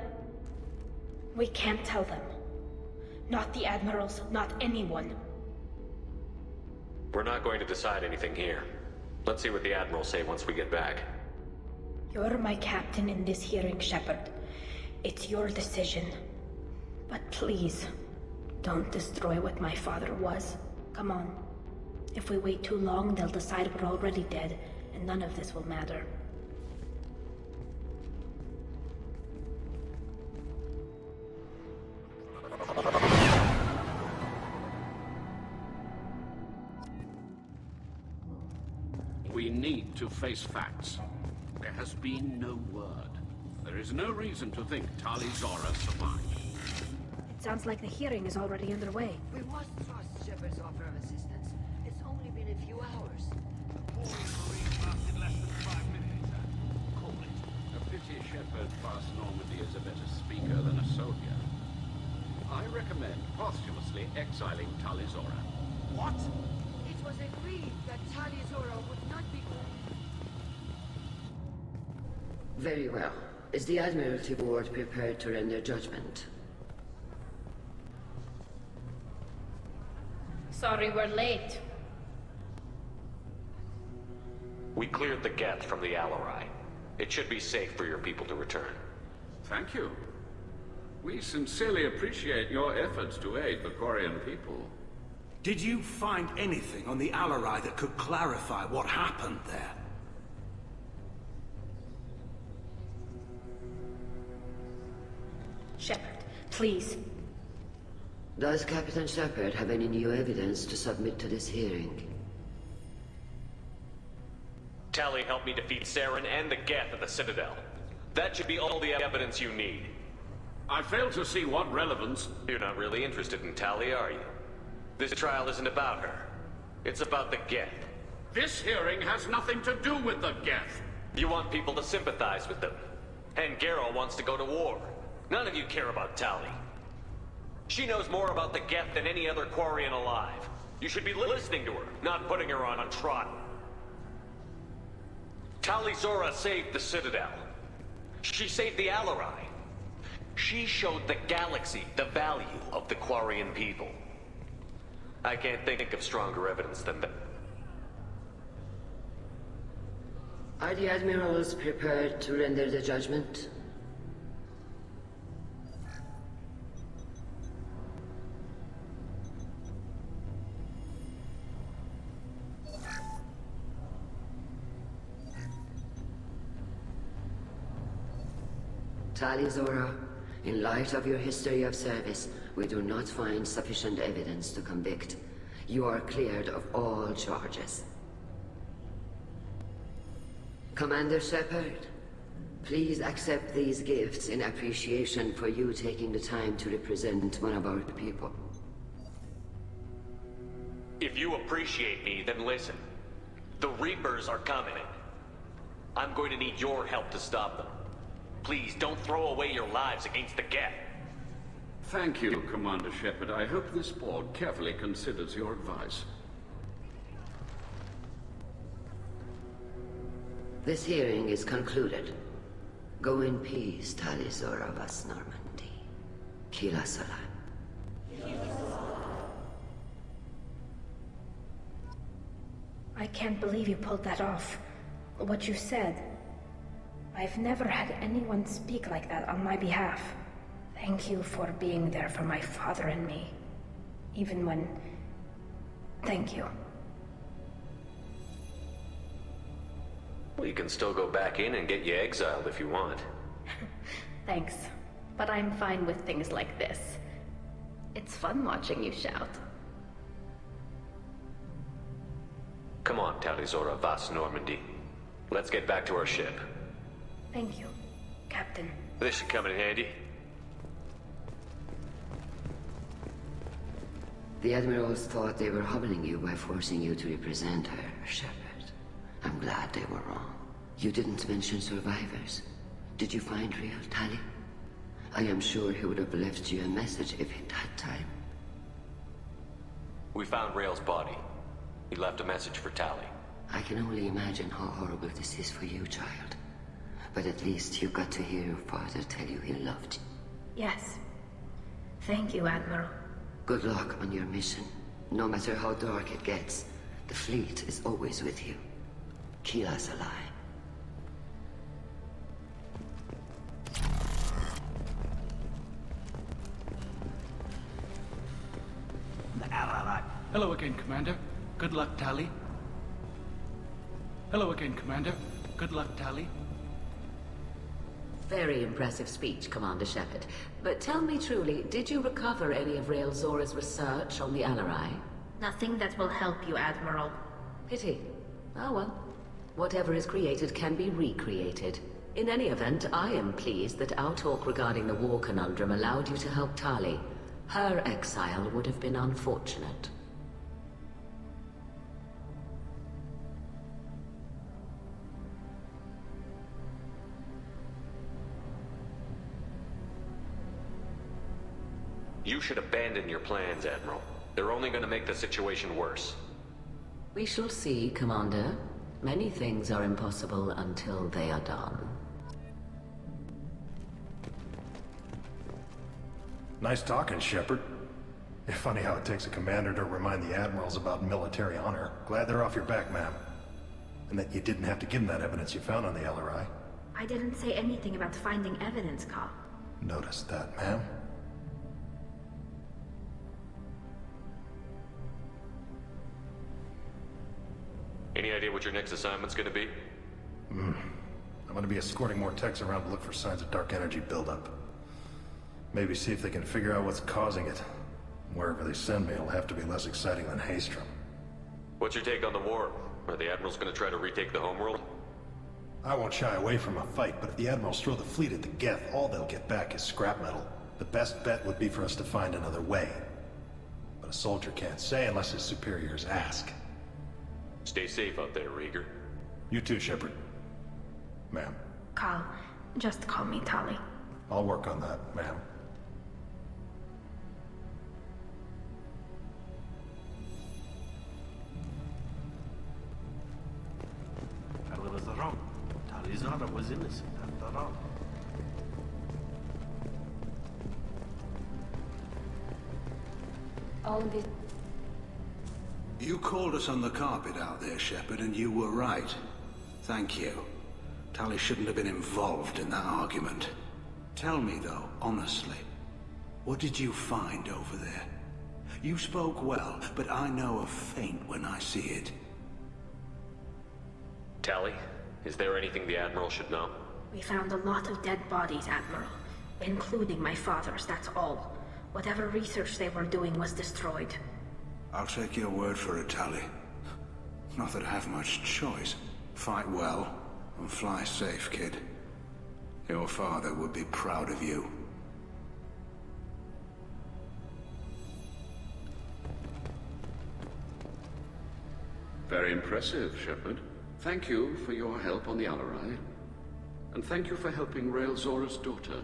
We can't tell them. Not the admirals, not anyone. We're not going to decide anything here. Let's see what the admirals say once we get back. You're my captain in this hearing, Shepard. It's your decision. But please, don't destroy what my father was. Come on. If we wait too long, they'll decide we're already dead, and none of this will matter. We need to face facts. There has been no word. There is no reason to think Tali Zora survived. It sounds like the hearing is already underway. We must trust Shepard's offer of assistance. It's only been a few hours. Lasted less than 5 minutes. Call it. A pity Shepard past Normandy is a better speaker than a soldier. I recommend posthumously exiling Tali Zora. What? It was agreed that Tali Zora would not be... Very well. Is the Admiralty Board prepared to render judgment? Sorry we're late. We cleared the Geth from the Alarai. It should be safe for your people to return. Thank you. We sincerely appreciate your efforts to aid the Quarian people. Did you find anything on the Alarai that could clarify what happened there? Shepard, please. Does Captain Shepard have any new evidence to submit to this hearing? Tali helped me defeat Saren and the Geth at the Citadel. That should be all the evidence you need. I fail to see what relevance... You're not really interested in Tali, are you? This trial isn't about her. It's about the Geth. This hearing has nothing to do with the Geth. You want people to sympathize with them. And Geralt wants to go to war. None of you care about Tali. She knows more about the Geth than any other Quarian alive. You should be listening to her, not putting her on trial. Tali Zora saved the Citadel. She saved the Alarai. She showed the galaxy the value of the Quarian people. I can't think of stronger evidence than that. Are the Admirals prepared to render the judgment? Tali Zora, in light of your history of service, we do not find sufficient evidence to convict. You are cleared of all charges. Commander Shepard, please accept these gifts in appreciation for you taking the time to represent one of our people. If you appreciate me, then listen. The Reapers are coming. I'm going to need your help to stop them. Please, don't throw away your lives against the Geth. Thank you, Commander Shepard. I hope this board carefully considers your advice. This hearing is concluded. Go in peace, Tali Zora vas Normandy. Kila Salam. I can't believe you pulled that off. What you said. I've never had anyone speak like that on my behalf. Thank you for being there for my father and me. Even when... Thank you. Well, you can still go back in and get you exiled if you want. Thanks. But I'm fine with things like this. It's fun watching you shout. Come on, Tali Zora vas Normandy. Let's get back to our ship. Thank you, Captain. This should come in handy. The Admirals thought they were humbling you by forcing you to represent her, Shepard. I'm glad they were wrong. You didn't mention survivors. Did you find real Tali? I am sure he would have left you a message if he'd had time. We found Rael's body. He left a message for Tali. I can only imagine how horrible this is for you, child. But at least you got to hear your father tell you he loved you. Yes. Thank you, Admiral. Good luck on your mission. No matter how dark it gets, the fleet is always with you. Keep us alive. Hello again, Commander. Good luck, Tali. Hello again, Commander. Good luck, Tali. Very impressive speech, Commander Shepard. But tell me truly, did you recover any of Rael Zora's research on the Alarai? Nothing that will help you, Admiral. Pity. Oh well. Whatever is created can be recreated. In any event, I am pleased that our talk regarding the war conundrum allowed you to help Tali. Her exile would have been unfortunate. You should abandon your plans, Admiral. They're only going to make the situation worse. We shall see, Commander. Many things are impossible until they are done. Nice talking, Shepard. It's funny how it takes a commander to remind the admirals about military honor. Glad they're off your back, ma'am. And that you didn't have to give them that evidence you found on the LRI. I didn't say anything about finding evidence, Carl. Noticed that, ma'am. Any idea what your next assignment's gonna be? I'm gonna be escorting more techs around to look for signs of dark energy buildup. Maybe see if they can figure out what's causing it. Wherever they send me, it'll have to be less exciting than Haystrom. What's your take on the war? Are the Admirals gonna try to retake the homeworld? I won't shy away from a fight, but if the Admirals throw the fleet at the Geth, all they'll get back is scrap metal. The best bet would be for us to find another way. But a soldier can't say unless his superiors ask. Stay safe out there, Rieger. You too, Shepard. Ma'am. Carl, just call me Tali. I'll work on that, ma'am. I was wrong. Tali Zora was innocent after all. All this... You called us on the carpet out there, Shepard, and you were right. Thank you. Tali shouldn't have been involved in that argument. Tell me, though, honestly, what did you find over there? You spoke well, but I know a feint when I see it. Tali, is there anything the Admiral should know? We found a lot of dead bodies, Admiral. Including my father's, that's all. Whatever research they were doing was destroyed. I'll take your word for it, Tali. Not that I have much choice. Fight well, and fly safe, kid. Your father would be proud of you. Very impressive, Shepard. Thank you for your help on the Alarai. And thank you for helping Rael Zora's daughter.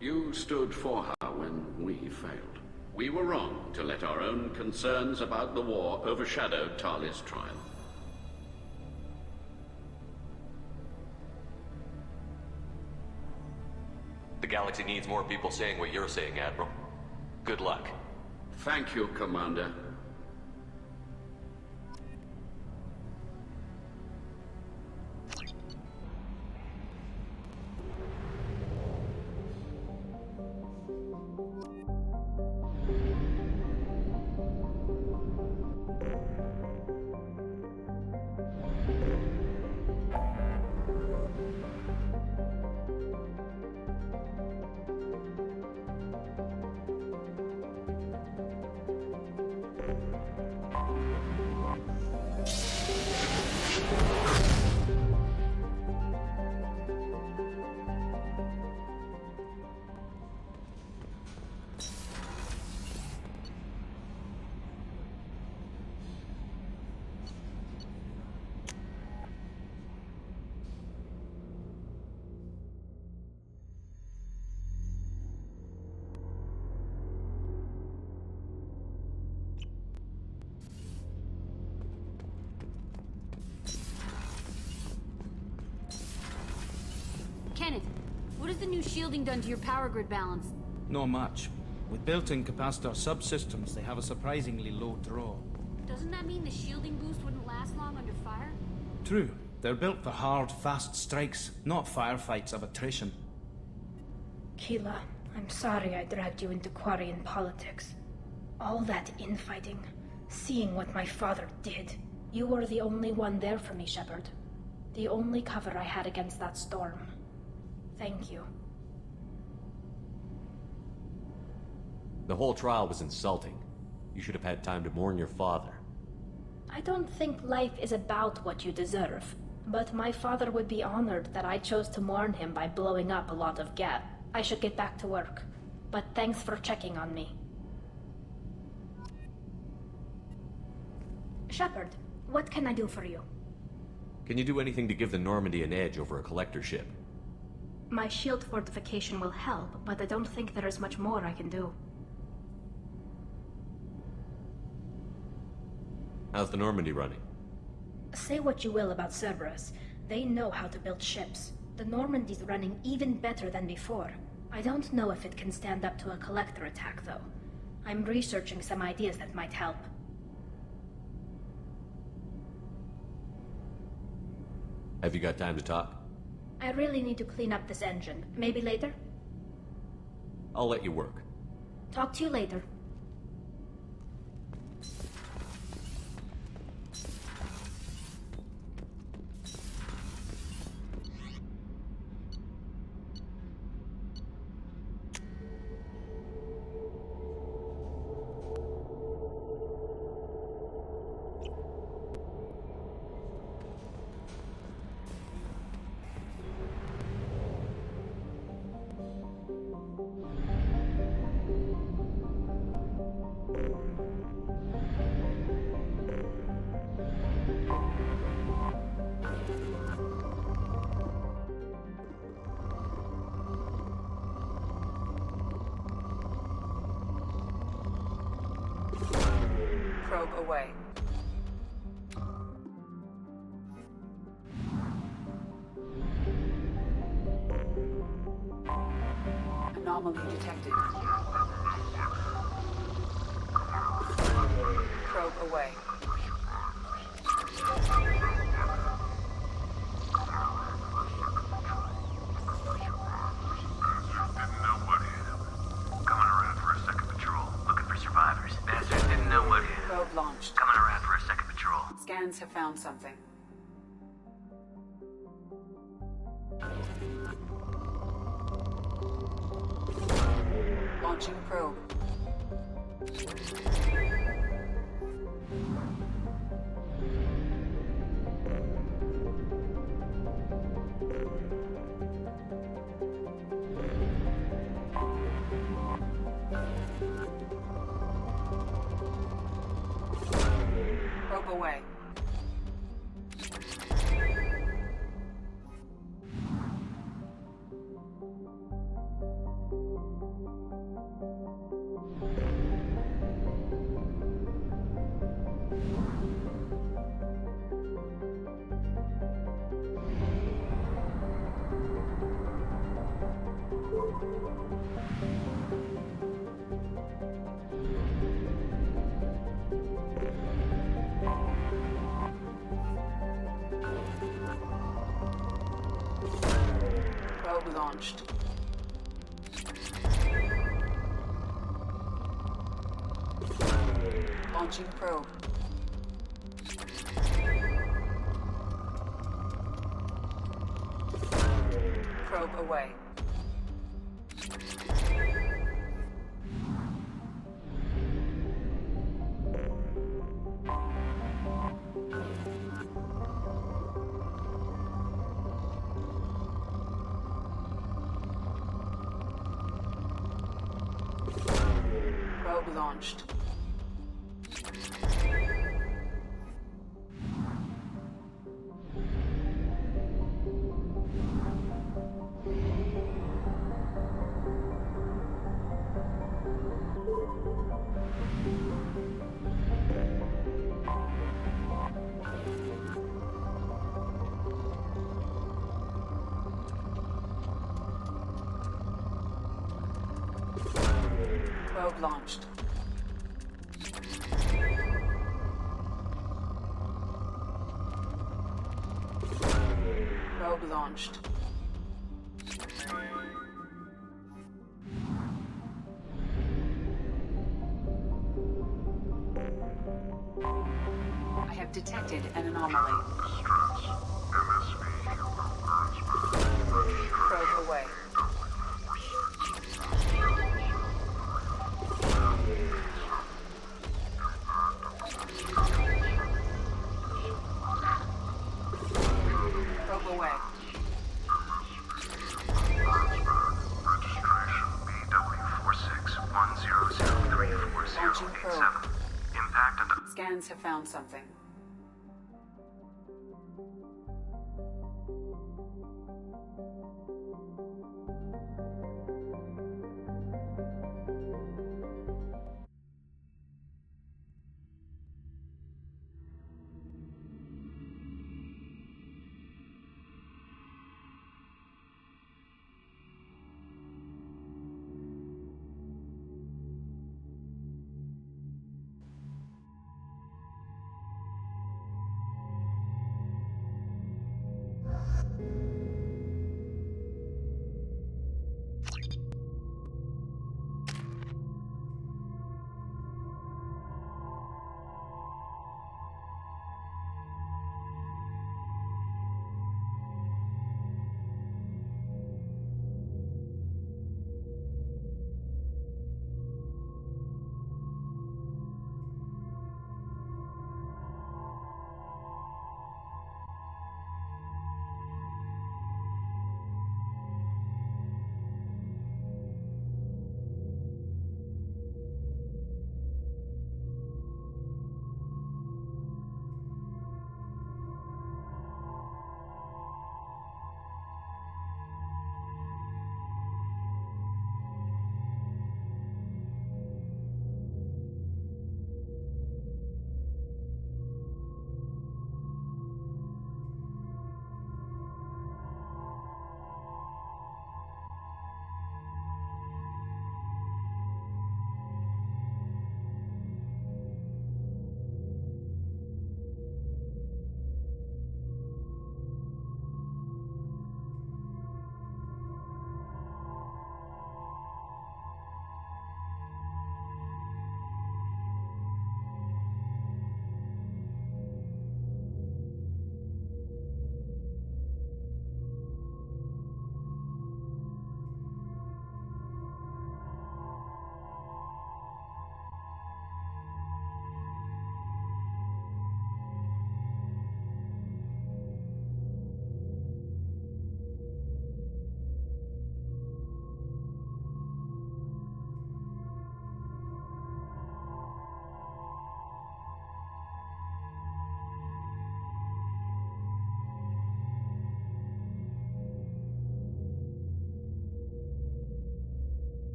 You stood for her when we failed. We were wrong to let our own concerns about the war overshadow Tali's trial. The galaxy needs more people saying what you're saying, Admiral. Good luck. Thank you, Commander. the new shielding done to your power grid balance? Not much. With built-in capacitor subsystems, they have a surprisingly low draw. Doesn't that mean the shielding boost wouldn't last long under fire? True. They're built for hard, fast strikes, not firefights of attrition. Keela, I'm sorry I dragged you into Quarian politics. All that infighting, seeing what my father did. You were the only one there for me, Shepard. The only cover I had against that storm. Thank you. The whole trial was insulting. You should have had time to mourn your father. I don't think life is about what you deserve, but my father would be honored that I chose to mourn him by blowing up a lot of Geth. I should get back to work, but thanks for checking on me. Shepard, what can I do for you? Can you do anything to give the Normandy an edge over a collector ship? My shield fortification will help, but I don't think there is much more I can do. How's the Normandy running? Say what you will about Cerberus. They know how to build ships. The Normandy's running even better than before. I don't know if it can stand up to a collector attack, though. I'm researching some ideas that might help. Have you got time to talk? I really need to clean up this engine. Maybe later? I'll let you work. Talk to you later. Probe away. Anomaly detected. Probe away. Launched. Coming around for a second patrol. Scans have found something. Launching probe. Probe away. Probe launched. Launching probe. Probe away. Probe launched. Probe launched. Probe launched. I have detected an anomaly. Probe away. Probe away. Launching probe. Scans have found something.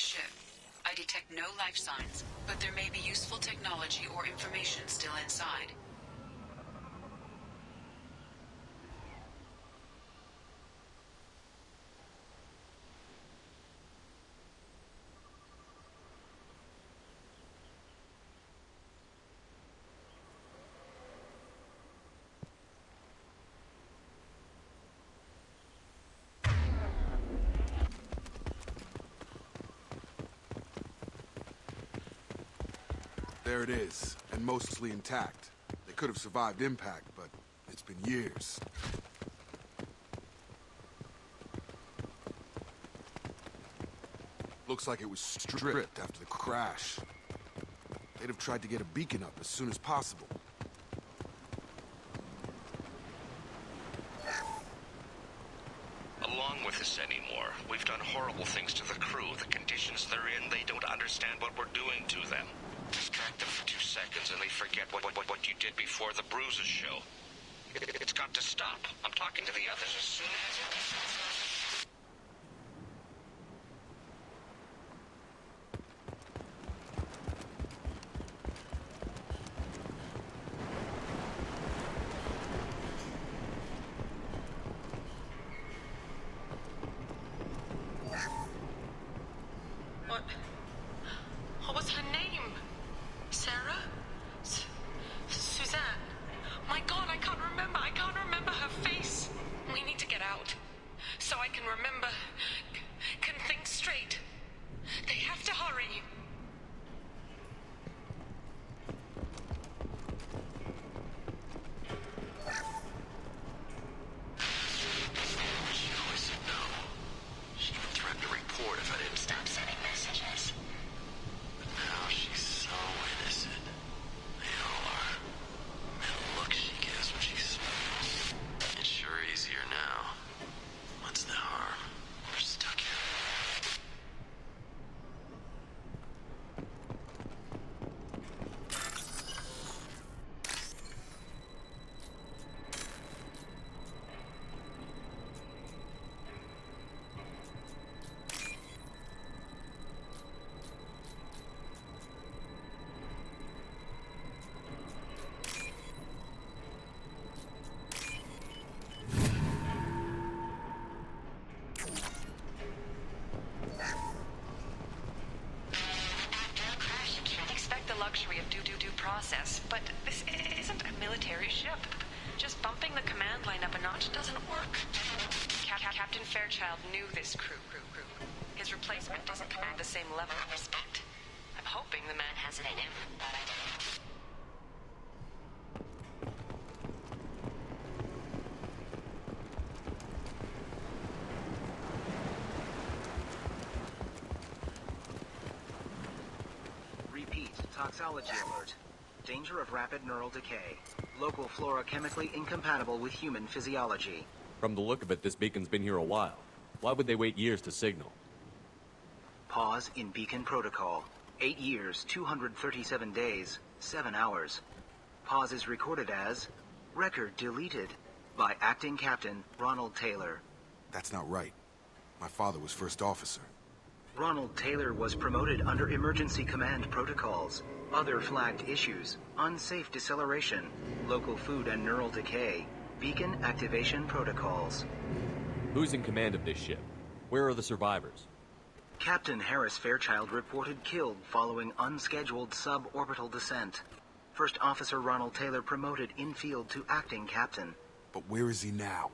ship. I detect no life signs, but there may be useful technology or information still inside. There it is, and mostly intact. They could have survived impact, but it's been years. Looks like it was stripped after the crash. They'd have tried to get a beacon up as soon as possible. Along with this anymore, we've done horrible things to the crew. The conditions they're in, they don't understand what we're doing to them. Distract them for 2 seconds and they forget what you did before the bruises show. It's got to stop. I'm talking to the others as soon as... What was her name? Sarah? Suzanne? My God, I can't remember. I can't remember her face. We need to get out. So I can remember, can think straight. They have to hurry. She always said no. She even threatened to report if I didn't stop sending messages. But now she's so innocent. They all are. And the look she gives when she smiles. It's sure easier now. What's the harm? We're stuck here. Expect the luxury of due process, but this isn't a military ship. Just bumping the command line up a notch doesn't work. Captain Fairchild knew this crew. His replacement doesn't command the same level of respect. I'm hoping the man has it in him, but I don't. Repeat, toxology alert. Danger of rapid neural decay. Local flora chemically incompatible with human physiology. From the look of it, this beacon's been here a while. Why would they wait years to signal? Pause in beacon protocol. 8 years, 237 days, 7 hours. Pause is recorded as record deleted by Acting Captain Ronald Taylor. That's not right. My father was first officer. Ronald Taylor was promoted under emergency command protocols. Other flagged issues: unsafe deceleration, local food and neural decay, beacon activation protocols. Who's in command of this ship? Where are the survivors? Captain Harris Fairchild reported killed following unscheduled suborbital descent. First Officer Ronald Taylor promoted in-field to acting captain. But where is he now?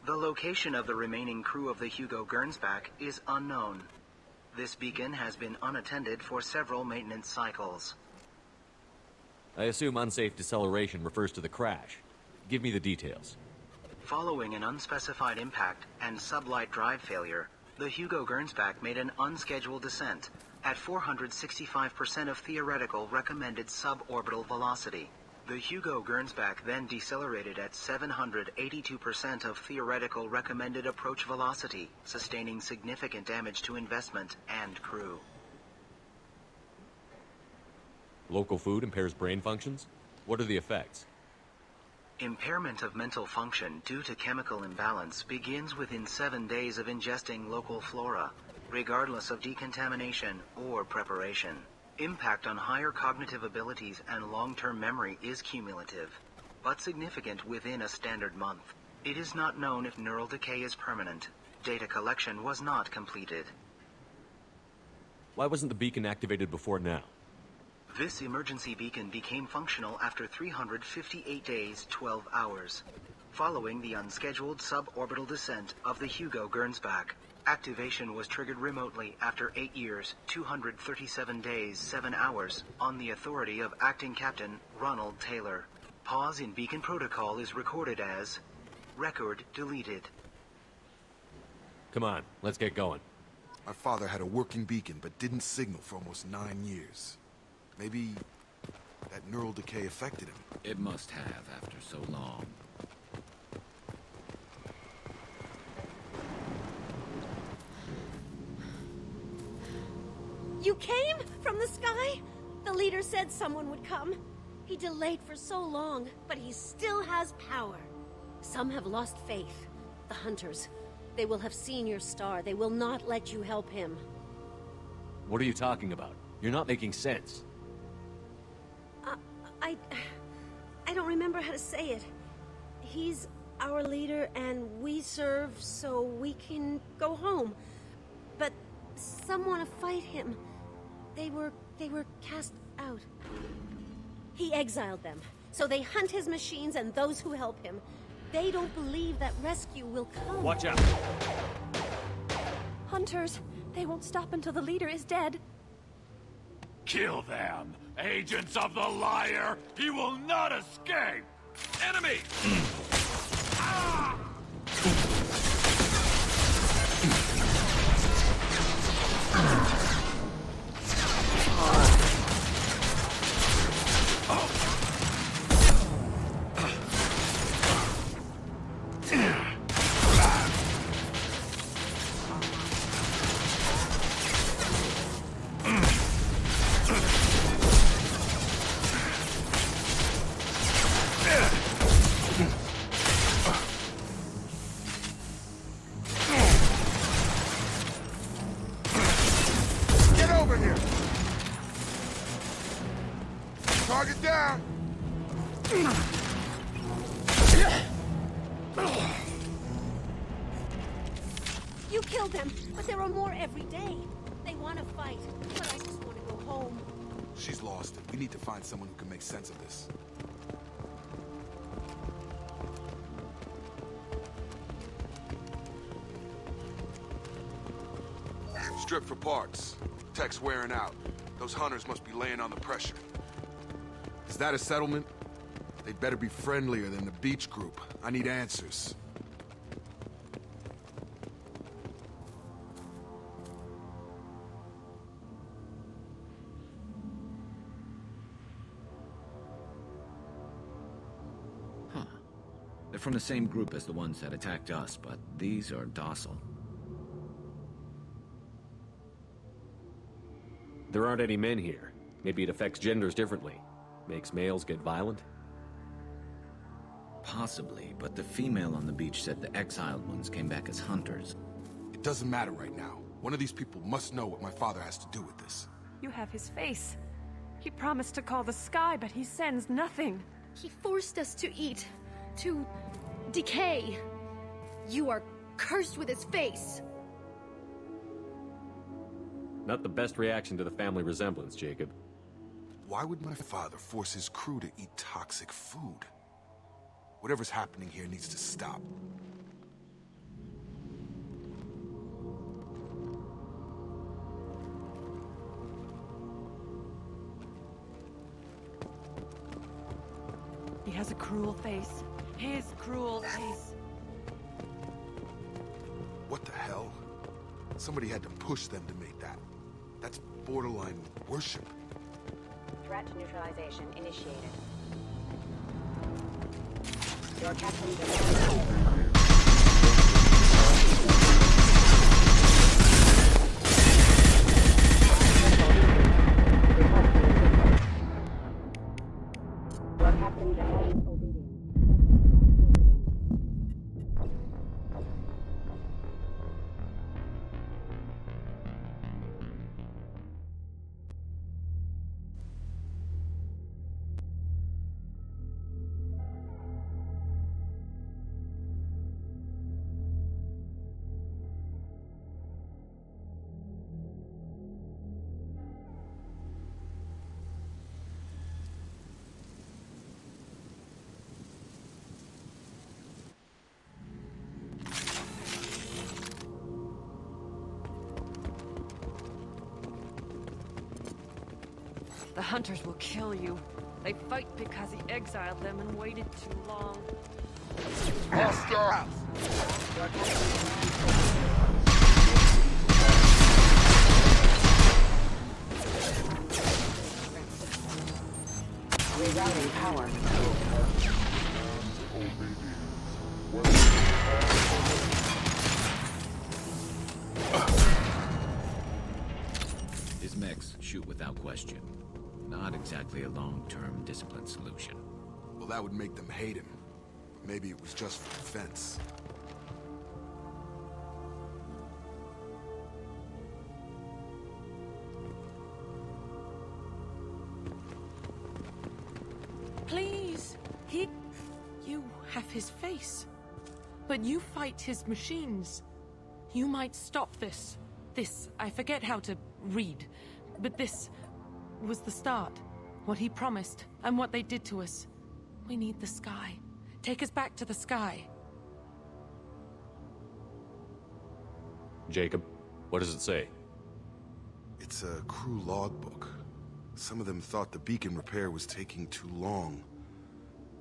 The location of the remaining crew of the Hugo Gernsback is unknown. This beacon has been unattended for several maintenance cycles. I assume unsafe deceleration refers to the crash. Give me the details. Following an unspecified impact and sublight drive failure, the Hugo Gernsback made an unscheduled descent at 465% of theoretical recommended suborbital velocity. The Hugo Gernsback then decelerated at 782% of theoretical recommended approach velocity, sustaining significant damage to investment and crew. Local food impairs brain functions? What are the effects? Impairment of mental function due to chemical imbalance begins within 7 days of ingesting local flora. regardless of decontamination or preparation. Impact on higher cognitive abilities and long-term memory is cumulative, but significant within a standard month. It is not known if neural decay is permanent. Data collection was not completed. Why wasn't the beacon activated before now? This emergency beacon became functional after 358 days, 12 hours, following the unscheduled suborbital descent of the Hugo Gernsback. Activation was triggered remotely after 8 years, 237 days, 7 hours, on the authority of Acting Captain Ronald Taylor. Pause in beacon protocol is recorded as record deleted. Come on, let's get going. My father had a working beacon, but didn't signal for almost 9 years. Maybe that neural decay affected him. It must have after so long. You came? From the sky? The leader said someone would come. He delayed for so long, but he still has power. Some have lost faith. The hunters. They will have seen your star. They will not let you help him. What are you talking about? You're not making sense. I don't remember how to say it. He's our leader and we serve so we can go home. But some want to fight him. They were cast out. He exiled them, so they hunt his machines and those who help him. They don't believe that rescue will come. Watch out! Hunters, they won't stop until the leader is dead. Kill them! Agents of the liar! He will not escape! Enemy! Ah! Target down! You killed them, but there are more every day. They want to fight, but I just want to go home. She's lost. We need to find someone who can make sense of this. Strip for parts. Tech's wearing out. Those hunters must be laying on the pressure. Is that a settlement? They'd better be friendlier than the beach group. I need answers. Huh. They're from the same group as the ones that attacked us, but these are docile. There aren't any men here. Maybe it affects genders differently. Makes males get violent? Possibly, but the female on the beach said the exiled ones came back as hunters. It doesn't matter right now. One of these people must know what my father has to do with this. You have his face. He promised to call the sky, but he sends nothing. He forced us to eat, to decay. You are cursed with his face. Not the best reaction to the family resemblance, Jacob. Why would my father force his crew to eat toxic food? Whatever's happening here needs to stop. He has a cruel face. His cruel face. What the hell? Somebody had to push them to make that. That's borderline worship. Threat neutralization initiated. Your captain The hunters will kill you. They fight because he exiled them and waited too long. Hostile! Rerouting power. His mechs shoot without question. Not exactly a long-term discipline solution. Well, that would make them hate him. But maybe it was just for defense. Please, you have his face. But you fight his machines. You might stop this. I forget how to read. But this was the start. What he promised, and what they did to us. We need the sky. Take us back to the sky. Jacob, what does it say? It's a crew logbook. Some of them thought the beacon repair was taking too long.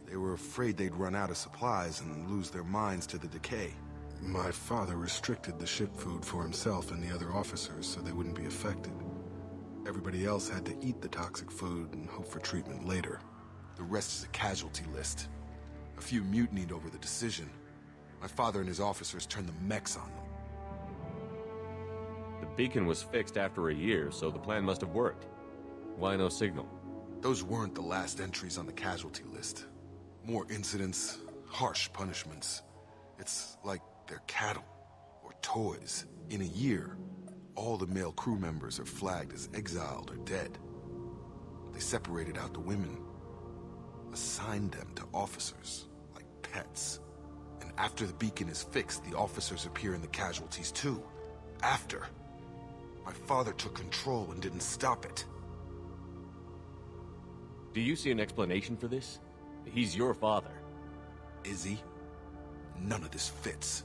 They were afraid they'd run out of supplies and lose their minds to the decay. My father restricted the ship food for himself and the other officers so they wouldn't be affected. Everybody else had to eat the toxic food and hope for treatment later. The rest is a casualty list. A few mutinied over the decision. My father and his officers turned the mechs on them. The beacon was fixed after a year, so the plan must have worked. Why no signal? Those weren't the last entries on the casualty list. More incidents, harsh punishments. It's like they're cattle, or toys. In a year, all the male crew members are flagged as exiled or dead. They separated out the women, assigned them to officers, like pets. And after the beacon is fixed, the officers appear in the casualties too. After. My father took control and didn't stop it. Do you see an explanation for this? He's your father. Is he? None of this fits.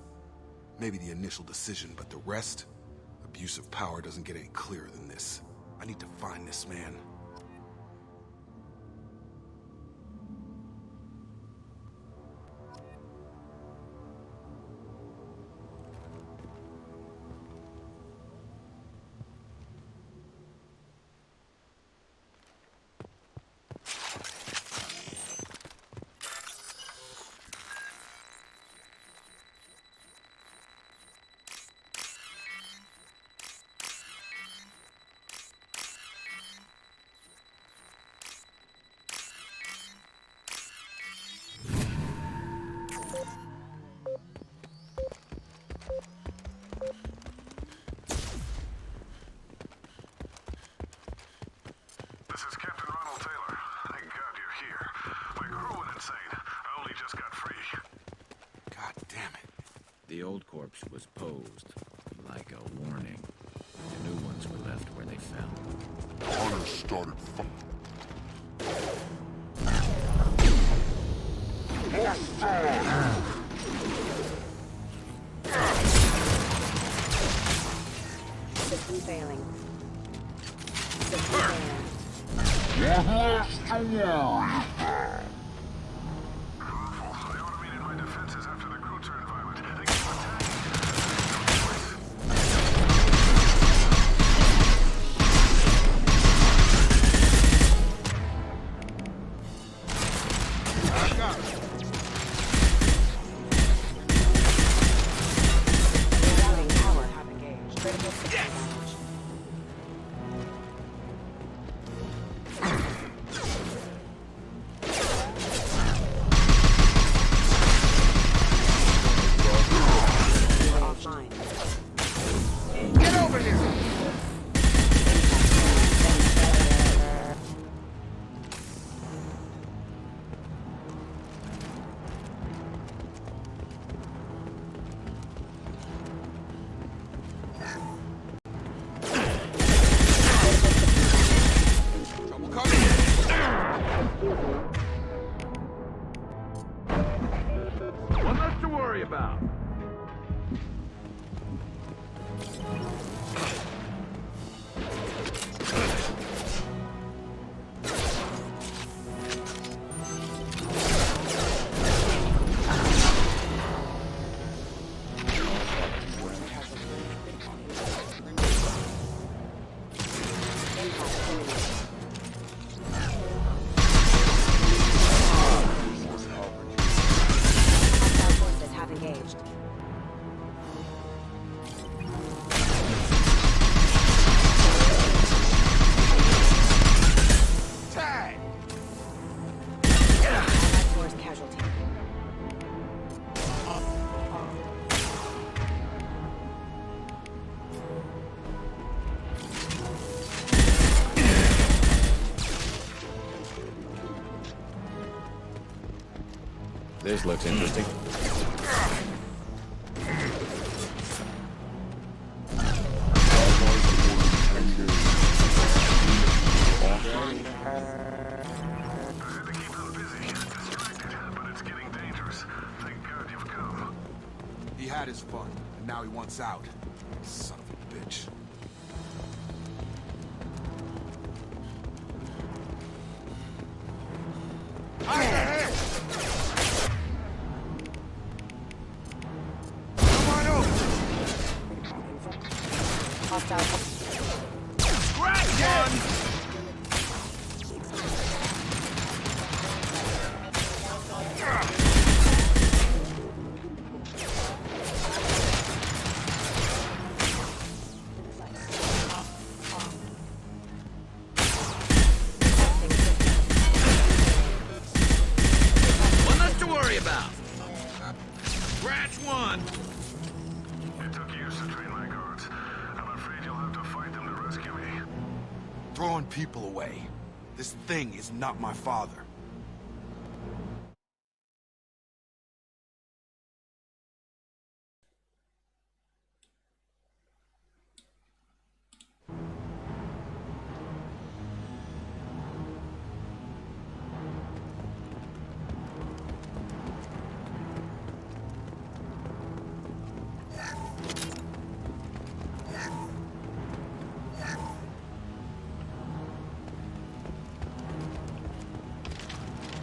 Maybe the initial decision, but the rest? Abuse of power doesn't get any clearer than this. I need to find this man. The old corpse was posed, like a warning. The new ones were left where they fell. Hunters started System failing. System failing. One less to worry about. This looks interesting. He had his fun, and now he wants out. Son of a bitch. Throwing people away. This thing is not my father.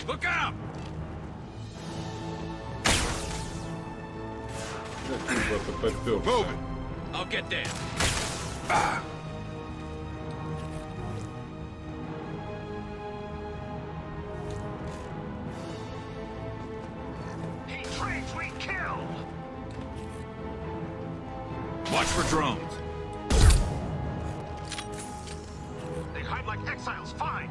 Look out! Move it! I'll get there. He trades we kill! Watch for drones. They hide like exiles. Find!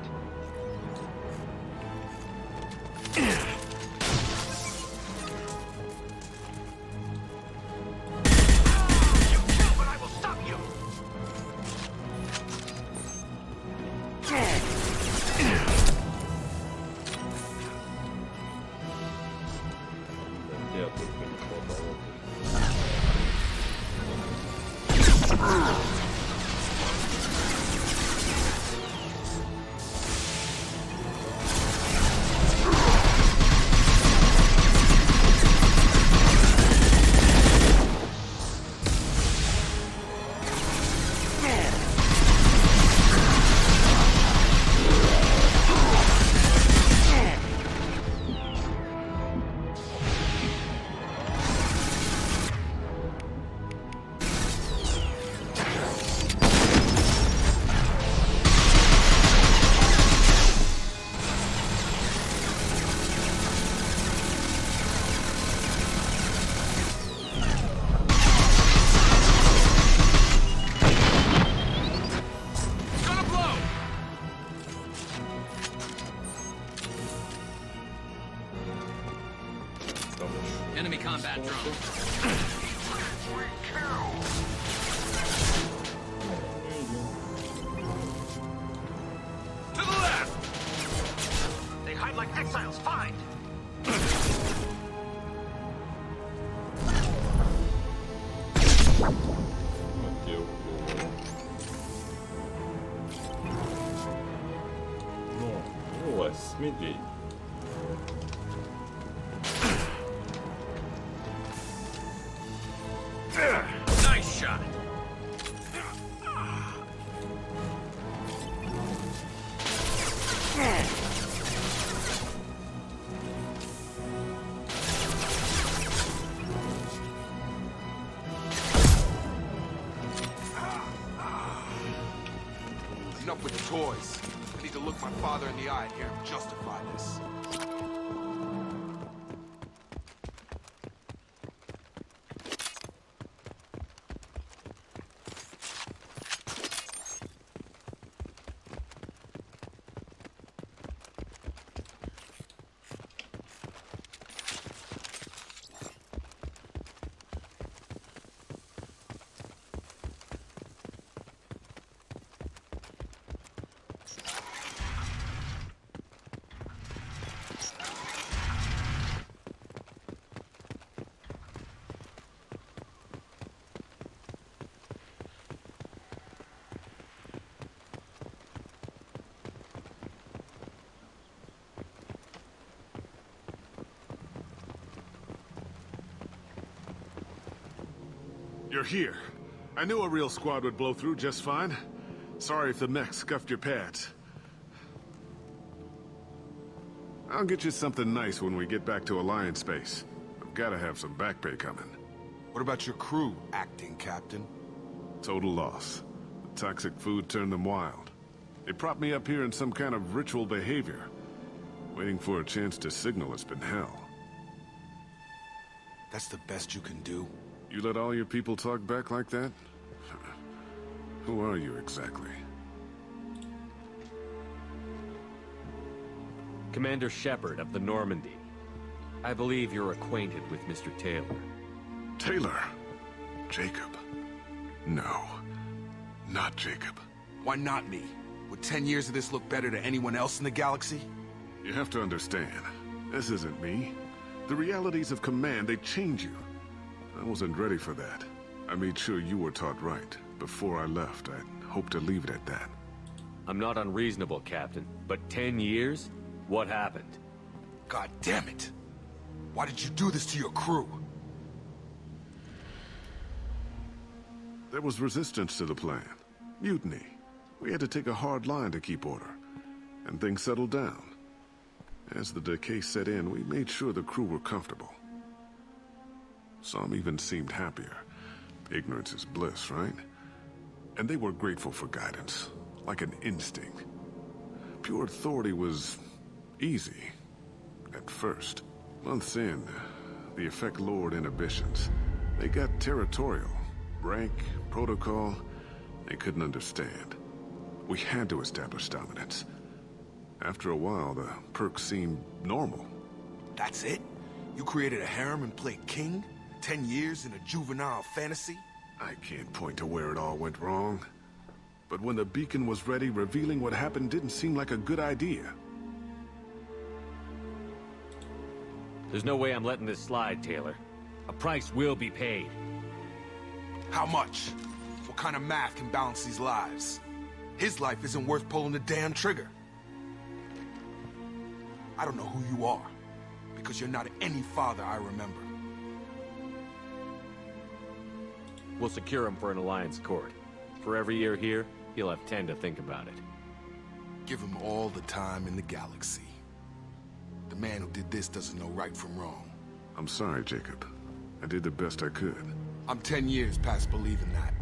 Enemy combat drone. To the left! They hide like exiles. Find! Медведь. Nice shot. Enough with the toys. I need to look my father in the eye and hear him justify this. You're here. I knew a real squad would blow through just fine. Sorry if the mech scuffed your pads. I'll get you something nice when we get back to Alliance base. I've gotta have some back pay coming. What about your crew, acting captain? Total loss. The toxic food turned them wild. They propped me up here in some kind of ritual behavior. Waiting for a chance to signal has been hell. That's the best you can do? You let all your people talk back like that? Who are you exactly? Commander Shepard of the Normandy. I believe you're acquainted with Mr. Taylor. Taylor? Jacob? No. Not Jacob. Why not me? Would 10 years of this look better to anyone else in the galaxy? You have to understand, this isn't me. The realities of command, they change you. I wasn't ready for that. I made sure you were taught right. Before I left, I'd hoped to leave it at that. I'm not unreasonable, Captain, but 10 years? What happened? God damn it! Why did you do this to your crew? There was resistance to the plan. Mutiny. We had to take a hard line to keep order. And things settled down. As the decay set in, we made sure the crew were comfortable. Some even seemed happier. Ignorance is bliss, right? And they were grateful for guidance, like an instinct. Pure authority was easy, at first. Months in, the effect lowered inhibitions. They got territorial. Rank, protocol, they couldn't understand. We had to establish dominance. After a while, the perks seemed normal. That's it? You created a harem and played king? 10 years in a juvenile fantasy? I can't point to where it all went wrong. But when the beacon was ready, revealing what happened didn't seem like a good idea. There's no way I'm letting this slide, Taylor. A price will be paid. How much? What kind of math can balance these lives? His life isn't worth pulling the damn trigger. I don't know who you are, because you're not any father I remember. We'll secure him for an Alliance court. For every year here, he'll have 10 to think about it. Give him all the time in the galaxy. The man who did this doesn't know right from wrong. I'm sorry, Jacob. I did the best I could. I'm 10 years past believing that.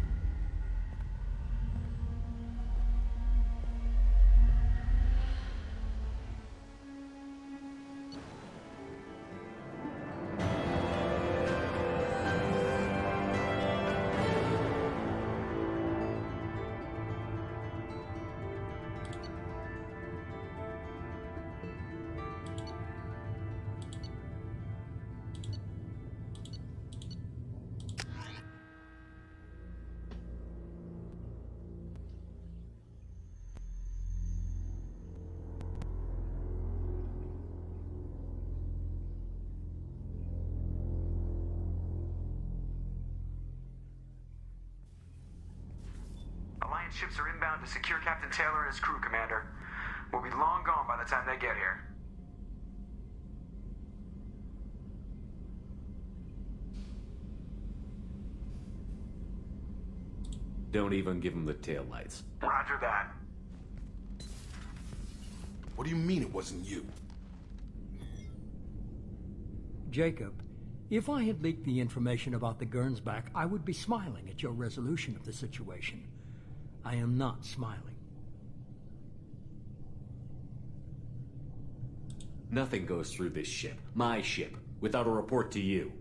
Alliance ships are inbound to secure Captain Taylor and his crew, Commander. We'll be long gone by the time they get here. Don't even give him the taillights. Roger that. What do you mean it wasn't you? Jacob, if I had leaked the information about the Gernsback, I would be smiling at your resolution of the situation. I am not smiling. Nothing goes through this ship, my ship, without a report to you.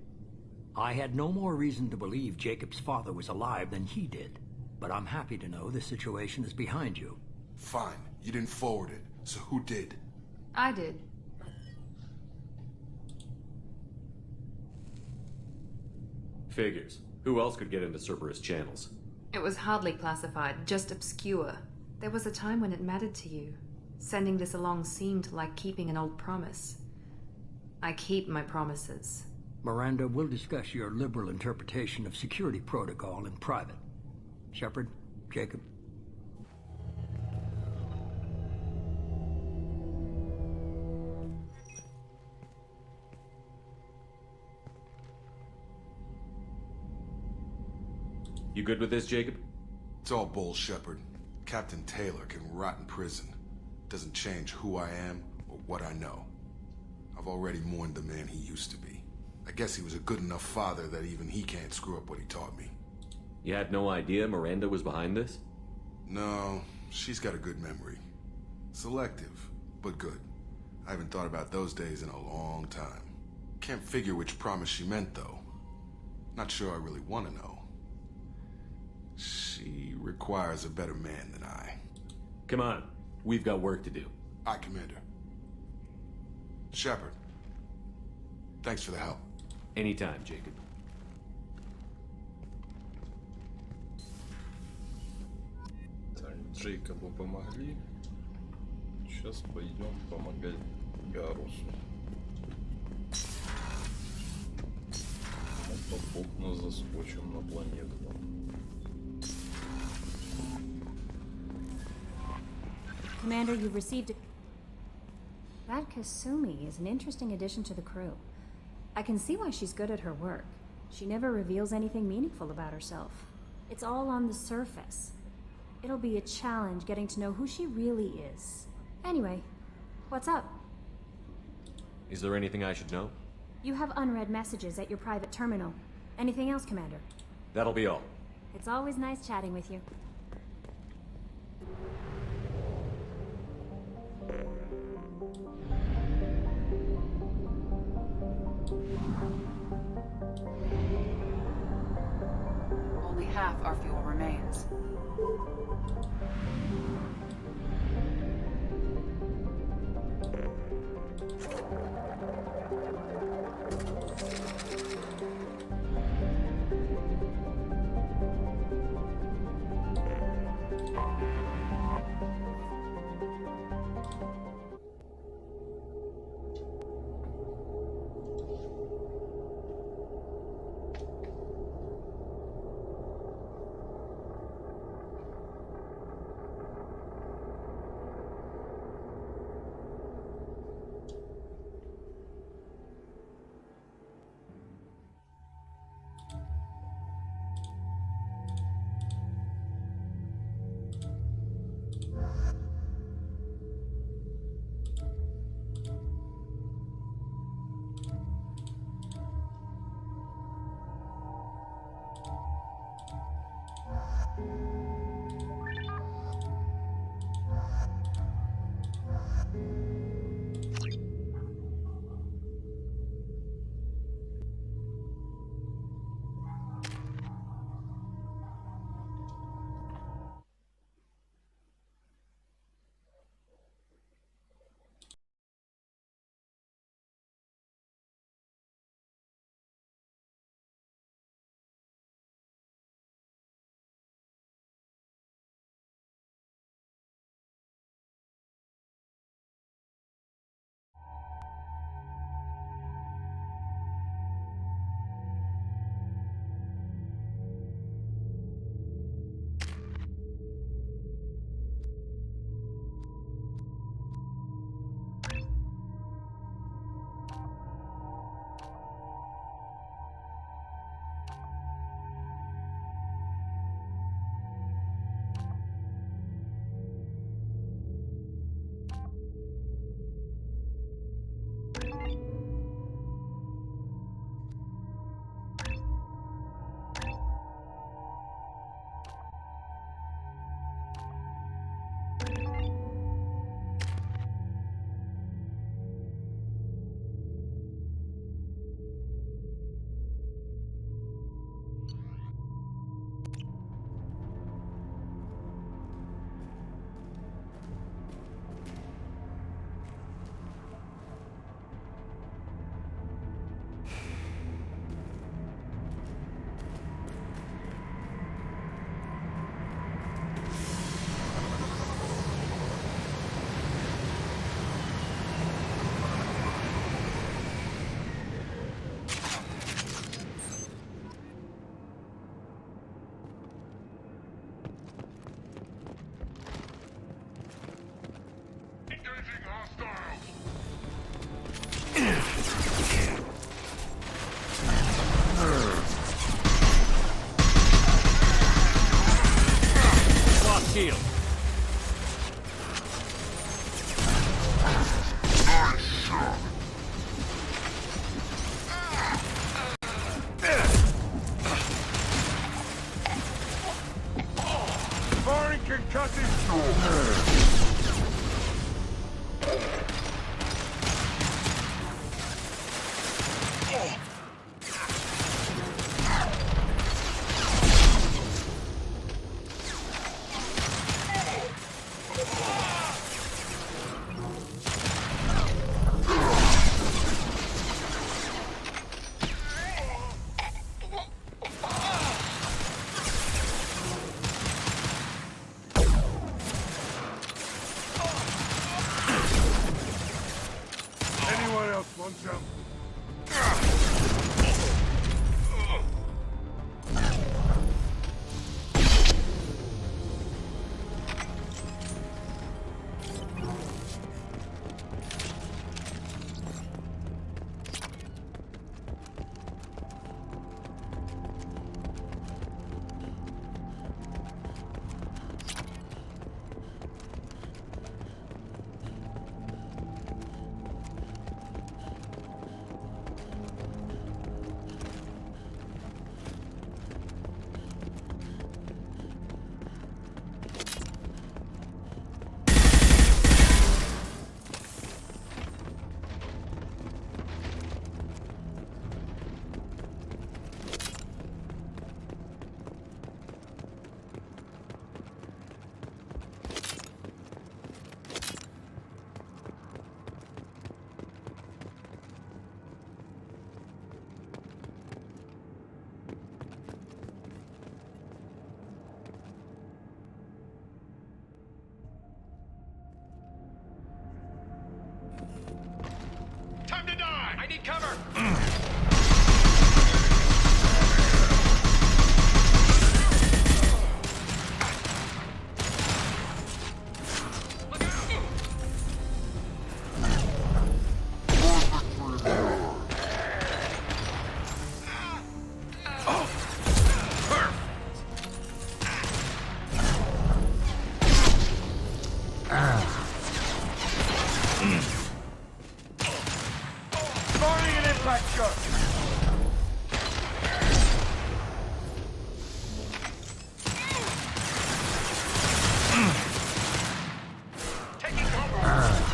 I had no more reason to believe Jacob's father was alive than he did. But I'm happy to know the situation is behind you. Fine. You didn't forward it. So who did? I did. Figures. Who else could get into Cerberus channels? It was hardly classified, just obscure. There was a time when it mattered to you. Sending this along seemed like keeping an old promise. I keep my promises. Miranda, we'll discuss your liberal interpretation of security protocol in private. Shepard, Jacob. You good with this, Jacob? It's all bull, Shepard. Captain Taylor can rot in prison. Doesn't change who I am or what I know. I've already mourned the man he used to be. I guess he was a good enough father that even he can't screw up what he taught me. You had no idea Miranda was behind this? No, she's got a good memory. Selective, but good. I haven't thought about those days in a long time. Can't figure which promise she meant, though. Not sure I really want to know. She requires a better man than I. Come on, we've got work to do. Aye, Commander. Shepard, thanks for the help. Anytime, Jacob. Так, Джейкобу помогли. Сейчас пойдем помогать Гарусу. Попутно заскочим на планету. Commander, you've received a... That Kasumi is an interesting addition to the crew. I can see why she's good at her work. She never reveals anything meaningful about herself. It's all on the surface. It'll be a challenge getting to know who she really is. Anyway, what's up? Is there anything I should know? You have unread messages at your private terminal. Anything else, Commander? That'll be all. It's always nice chatting with you. Only half our fuel remains. Anyone else want some? Time to die! I need cover! Firing an impact shot! Taking cover!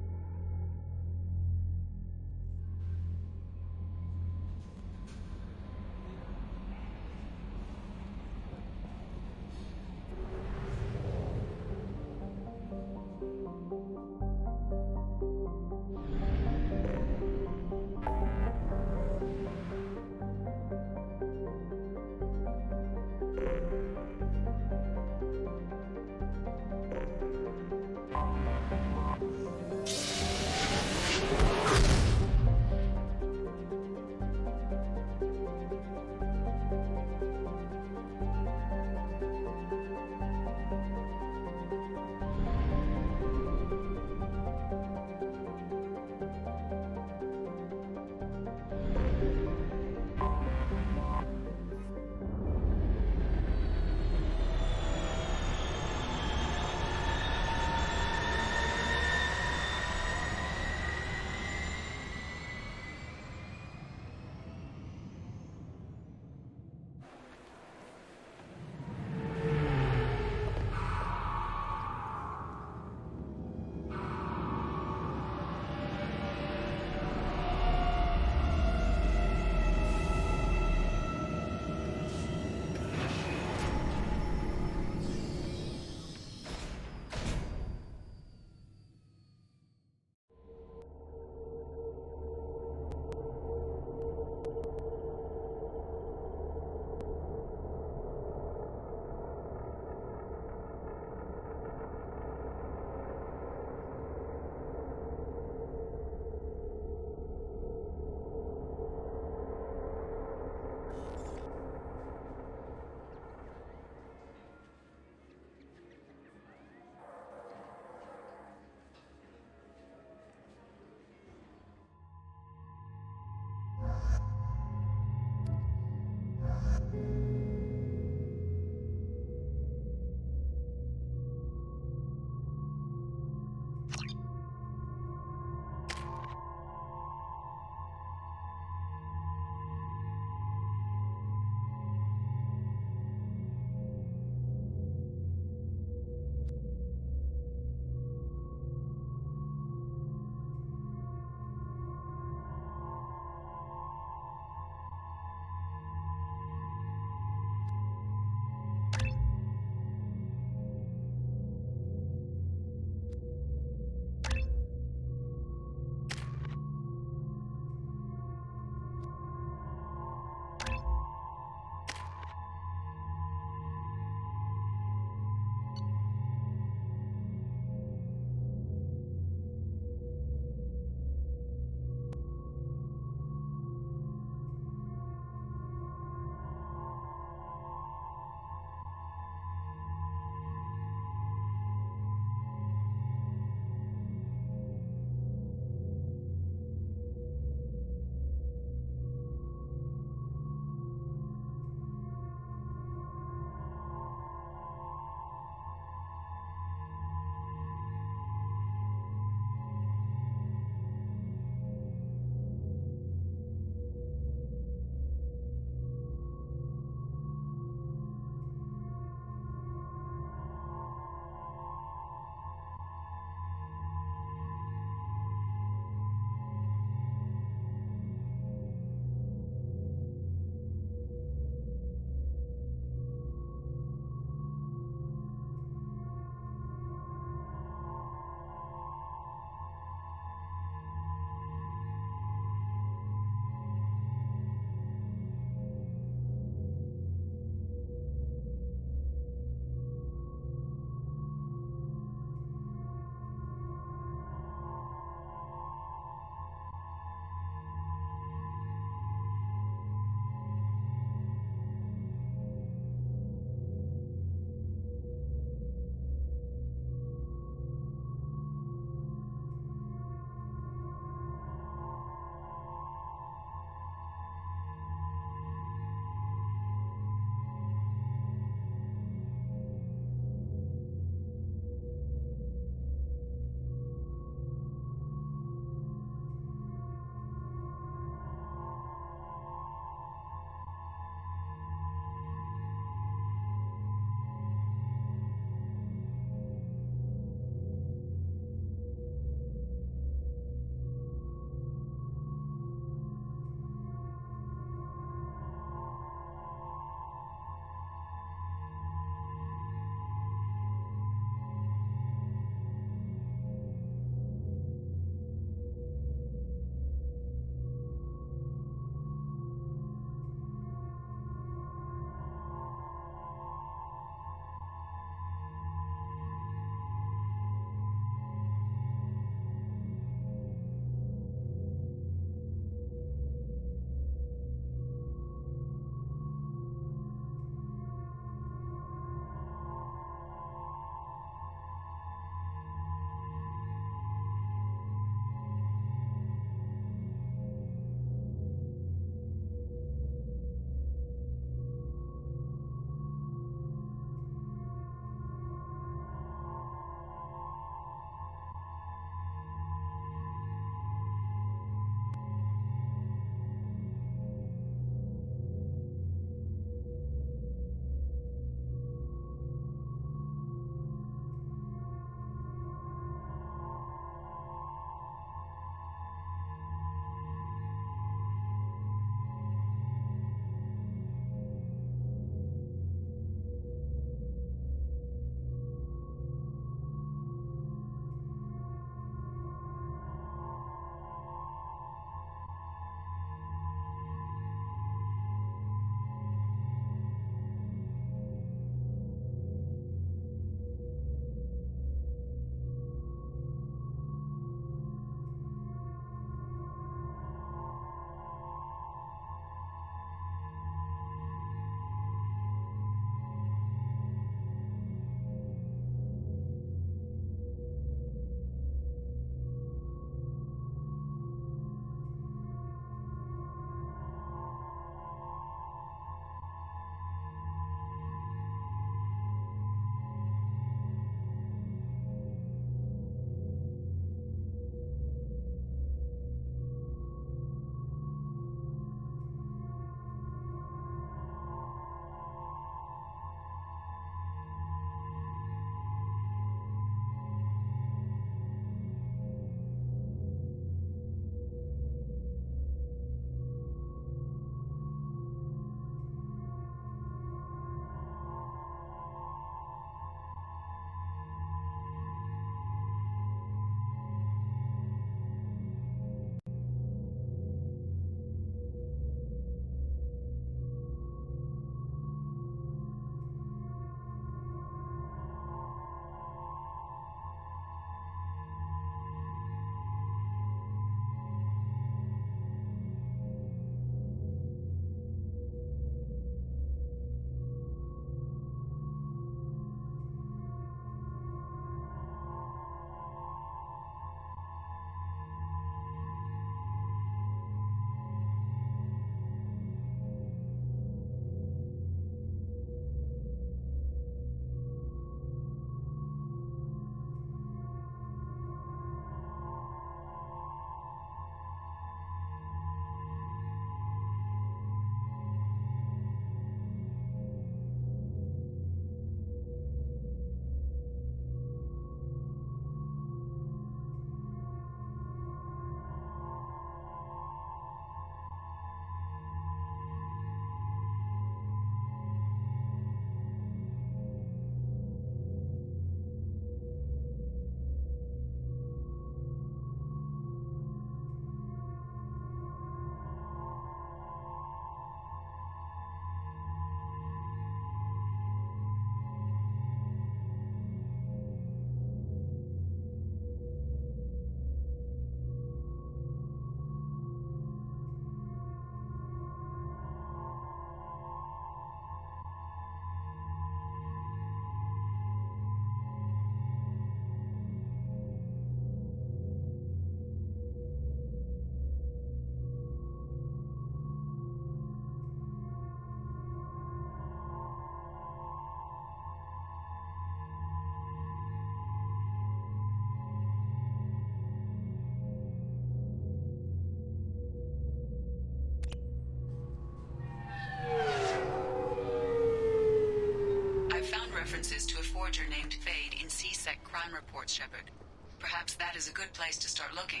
references to a forger named Fade in CSEC crime reports, Shepard. Perhaps that is a good place to start looking.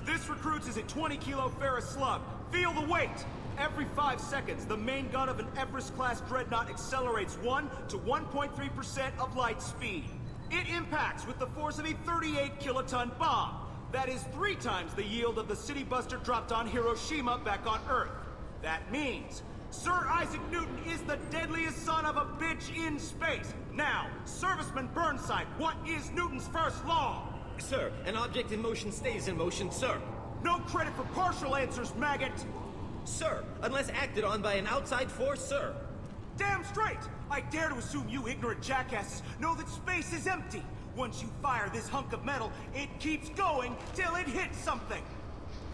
This recruits is a 20-kilo ferrous slug. Feel the weight! Every 5 seconds, the main gun of an Everest-class dreadnought accelerates 1 to 1.3% of light speed. It impacts with the force of a 38-kiloton bomb. That is 3 times the yield of the city buster dropped on Hiroshima back on Earth. That means Sir Isaac Newton is the deadliest son of a bitch in space. Now, Serviceman Burnside, what is Newton's first law? Sir, an object in motion stays in motion, sir. No credit for partial answers, maggot! Sir, unless acted on by an outside force, sir. Damn straight! I dare to assume you ignorant jackasses know that space is empty. Once you fire this hunk of metal, it keeps going till it hits something.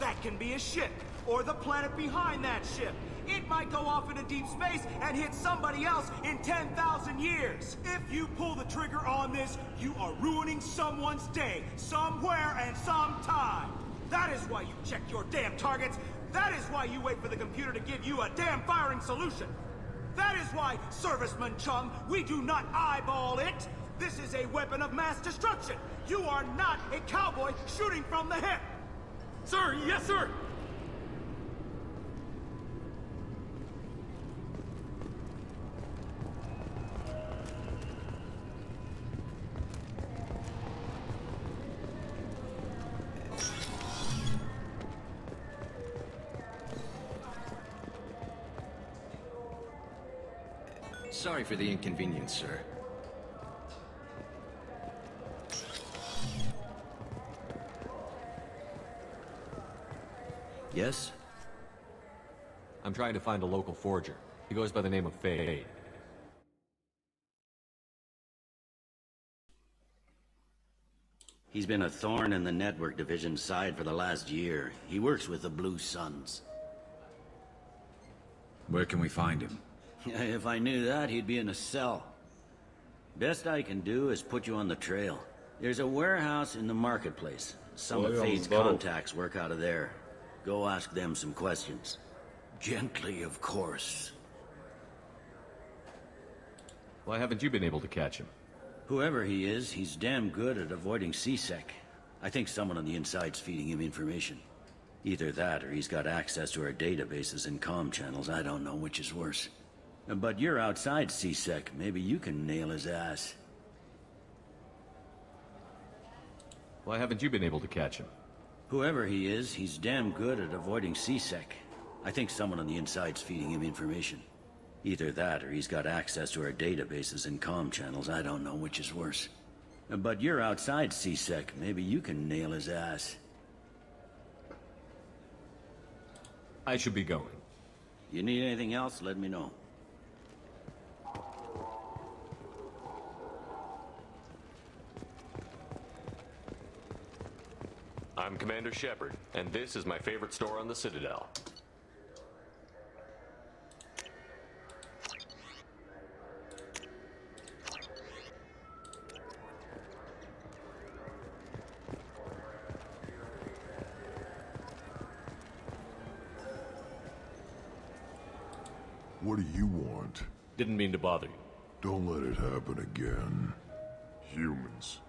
That can be a ship, or the planet behind that ship. It might go off into deep space and hit somebody else in 10,000 years. If you pull the trigger on this, you are ruining someone's day, somewhere and sometime. That is why you check your damn targets. That is why you wait for the computer to give you a damn firing solution. That is why, Serviceman Chung, we do not eyeball it. This is a weapon of mass destruction. You are not a cowboy shooting from the hip. Sir, yes, sir! Sorry for the inconvenience, sir. Yes? I'm trying to find a local forger. He goes by the name of Fade. He's been a thorn in the network division's side for the last year. He works with the Blue Suns. Where can we find him? If I knew that, he'd be in a cell. Best I can do is put you on the trail. There's a warehouse in the marketplace. Some of Fade's contacts work out of there. Go ask them some questions. Gently, of course. Why haven't you been able to catch him? Whoever he is, he's damn good at avoiding CSEC. I think someone on the inside's feeding him information. Either that, or he's got access to our databases and comm channels. I don't know which is worse. But you're outside CSEC. Maybe you can nail his ass. Why haven't you been able to catch him? Whoever he is, he's damn good at avoiding CSEC. I think someone on the inside's feeding him information. Either that, or he's got access to our databases and comm channels. I don't know which is worse. But you're outside CSEC. Maybe you can nail his ass. I should be going. You need anything else, let me know. I'm Commander Shepard, and this is my favorite store on the Citadel. What do you want? Didn't mean to bother you. Don't let it happen again. Humans.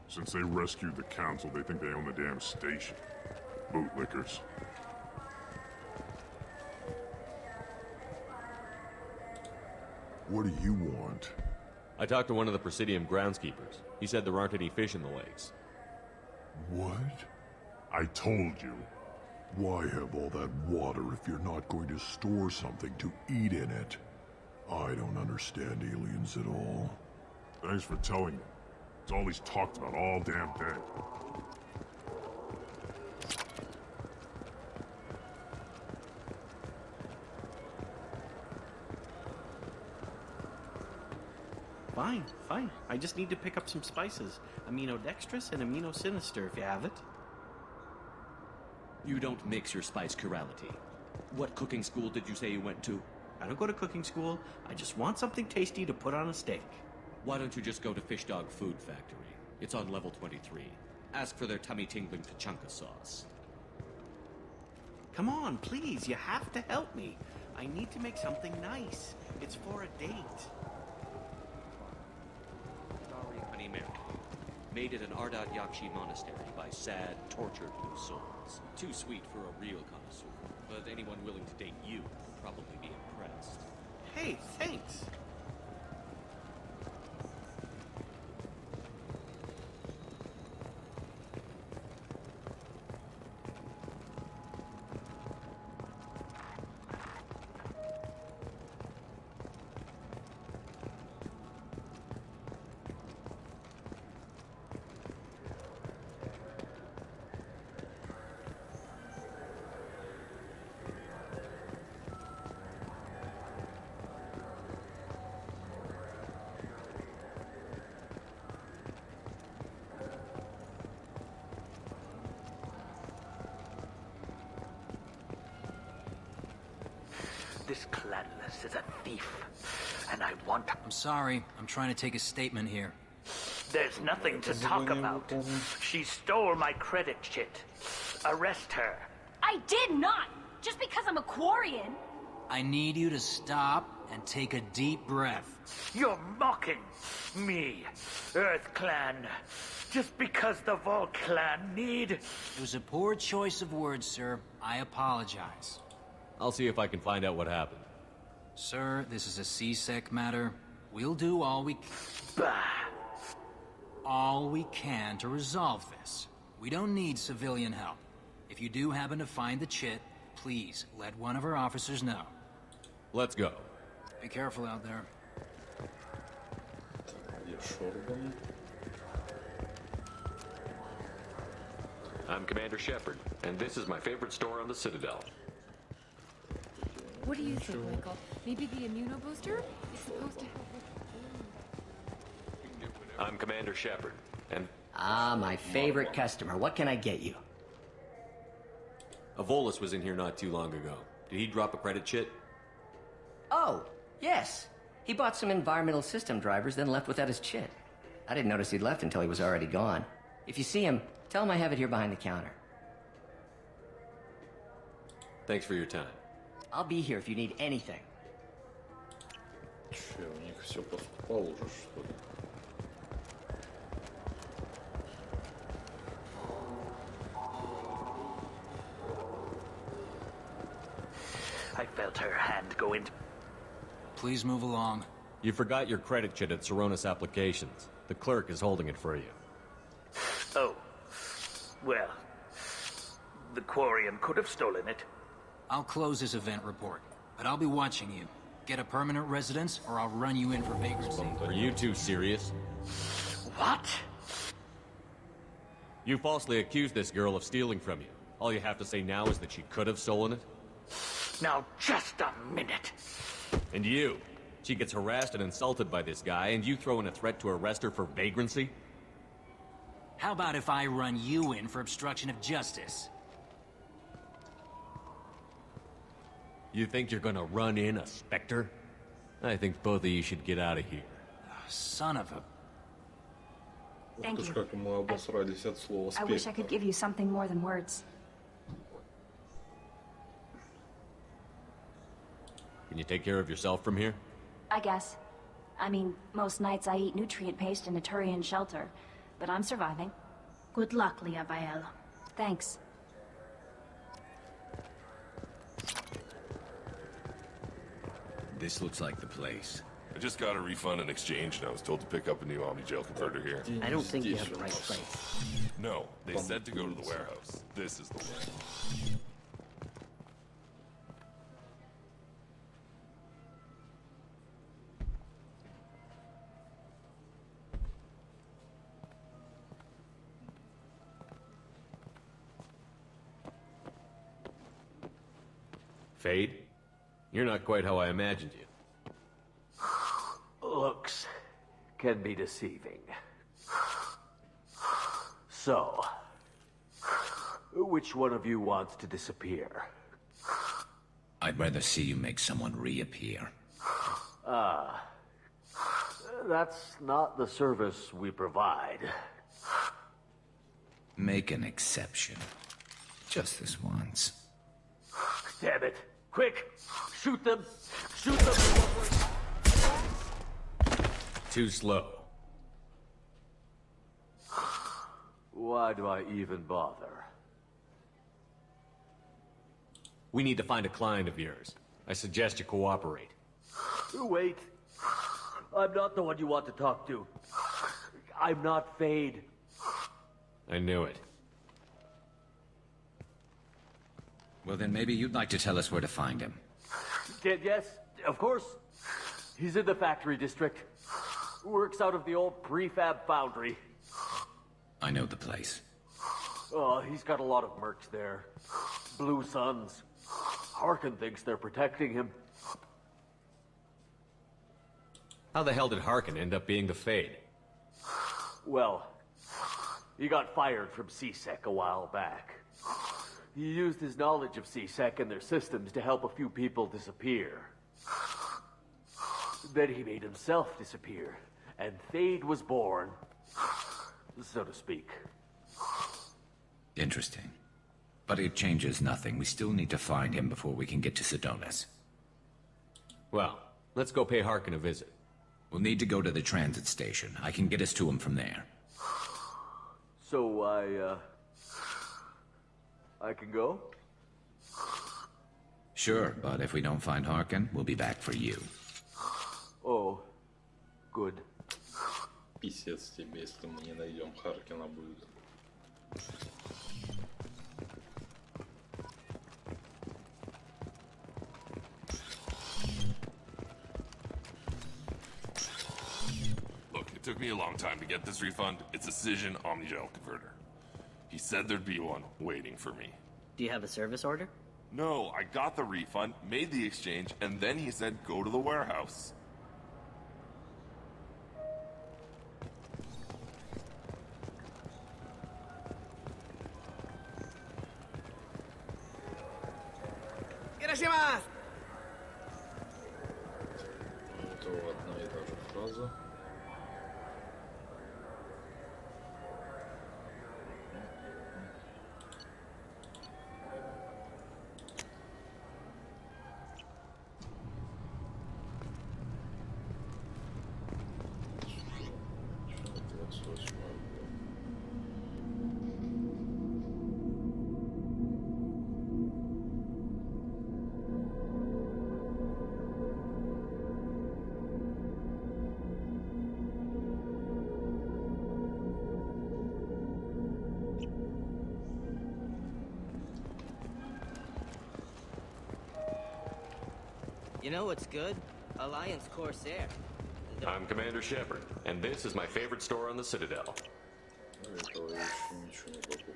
Since they rescued the Council, they think they own the damn station. Bootlickers. What do you want? I talked to one of the Presidium groundskeepers. He said there aren't any fish in the lakes. What? I told you. Why have all that water if you're not going to store something to eat in it? I don't understand aliens at all. Thanks for telling me. It's all he's talked about all damn day. Fine, fine. I just need to pick up some spices. Aminodextrous and aminosinister, if you have it. You don't mix your spice chirality. What cooking school did you say you went to? I don't go to cooking school. I just want something tasty to put on a steak. Why don't you just go to Fish Dog Food Factory? It's on level 23. Ask for their tummy-tingling tachanka sauce. Come on, please, you have to help me. I need to make something nice. It's for a date. Sorry, Honey Mary. Made at an Ardat Yakshi monastery by sad, tortured blue souls. Too sweet for a real connoisseur, but anyone willing to date you would probably be impressed. Hey, thanks. This Clanless is a thief, and I want... I'm sorry. I'm trying to take a statement here. There's nothing to talk about. She stole my credit chit. Arrest her. I did not! Just because I'm a Quarian! I need you to stop and take a deep breath. You're mocking me, Earth Clan. Just because the Vol Clan need... It was a poor choice of words, sir. I apologize. I'll see if I can find out what happened. Sir, this is a C-Sec matter. We'll do all we can to resolve this. We don't need civilian help. If you do happen to find the chit, please let one of our officers know. Let's go. Be careful out there. I'm Commander Shepard, and this is my favorite store on the Citadel. What do you think, Michael? Maybe the immunobooster is supposed to help with... I'm Commander Shepard, and... Ah, my favorite customer. What can I get you? Avolis was in here not too long ago. Did he drop a credit chit? Oh, yes. He bought some environmental system drivers, then left without his chit. I didn't notice he'd left until he was already gone. If you see him, tell him I have it here behind the counter. Thanks for your time. I'll be here if you need anything. Че, у них все поступало уже, что ли? I felt her hand go into... Please move along. You forgot your credit chit at Saronis Applications. The clerk is holding it for you. Oh. Well, the Quarian could have stolen it. I'll close this event report, but I'll be watching you. Get a permanent residence, or I'll run you in for vagrancy. Are you two serious? What? You falsely accused this girl of stealing from you. All you have to say now is that she could have stolen it? Now, just a minute. And you? She gets harassed and insulted by this guy, and you throw in a threat to arrest her for vagrancy? How about if I run you in for obstruction of justice? You think you're gonna run in a Spectre? I think both of you should get out of here. Son of a... Thank you. Как мы обосрались от слова I wish I could give you something more than words. Can you take care of yourself from here? I guess. I mean, most nights I eat nutrient paste in a Turian shelter, but I'm surviving. Good luck, Liavael. Thanks. This looks like the place. I just got a refund and exchange, and I was told to pick up a new Omni-Gel converter here. I don't think you have the right place. No, they said to go to the warehouse. This is the way. Fade? You're not quite how I imagined you. Looks can be deceiving. So, which one of you wants to disappear? I'd rather see you make someone reappear. That's not the service we provide. Make an exception. Just this once. Damn it. Quick! Shoot them! Shoot them! Too slow. Why do I even bother? We need to find a client of yours. I suggest you cooperate. Wait. I'm not the one you want to talk to. I'm not Fade. I knew it. Well, then maybe you'd like to tell us where to find him. Yes, of course. He's in the factory district. Works out of the old prefab foundry. I know the place. Oh, he's got a lot of mercs there. Blue Suns. Harkin thinks they're protecting him. How the hell did Harkin end up being the Fade? Well, he got fired from CSEC a while back. He used his knowledge of CSEC and their systems to help a few people disappear. Then he made himself disappear, and Fade was born, so to speak. Interesting. But it changes nothing. We still need to find him before we can get to Sedonis. Well, let's go pay Harkin a visit. We'll need to go to the transit station. I can get us to him from there. So I can go? Sure, but if we don't find Harkin, we'll be back for you. Oh, good. Писец тебе, если мы не найдем Харкина будет. Look, it took me a long time to get this refund. It's a Cision Omnigel converter. He said there'd be one waiting for me. Do you have a service order? No, I got the refund, made the exchange, and then he said go to the warehouse. Гиросима! Это одна и та же фраза. You know what's good? Alliance Corsair. I'm Commander Shepard, and this is my favorite store on the Citadel. Этого я еще ничего не покупал.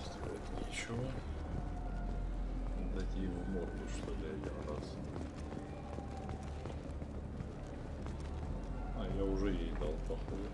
Сделать ничего. Дать ей в морду, что ли, один раз. А я уже ей дал, походу.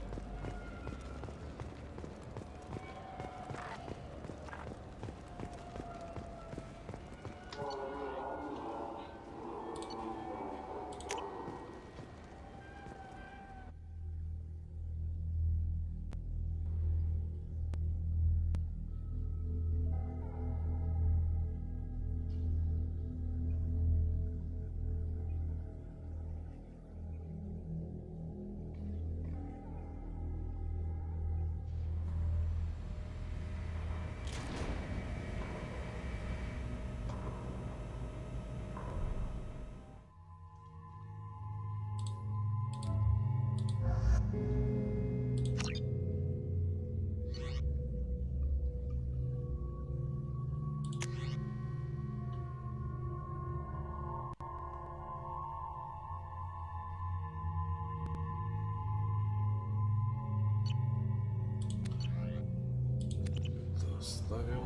Ставим.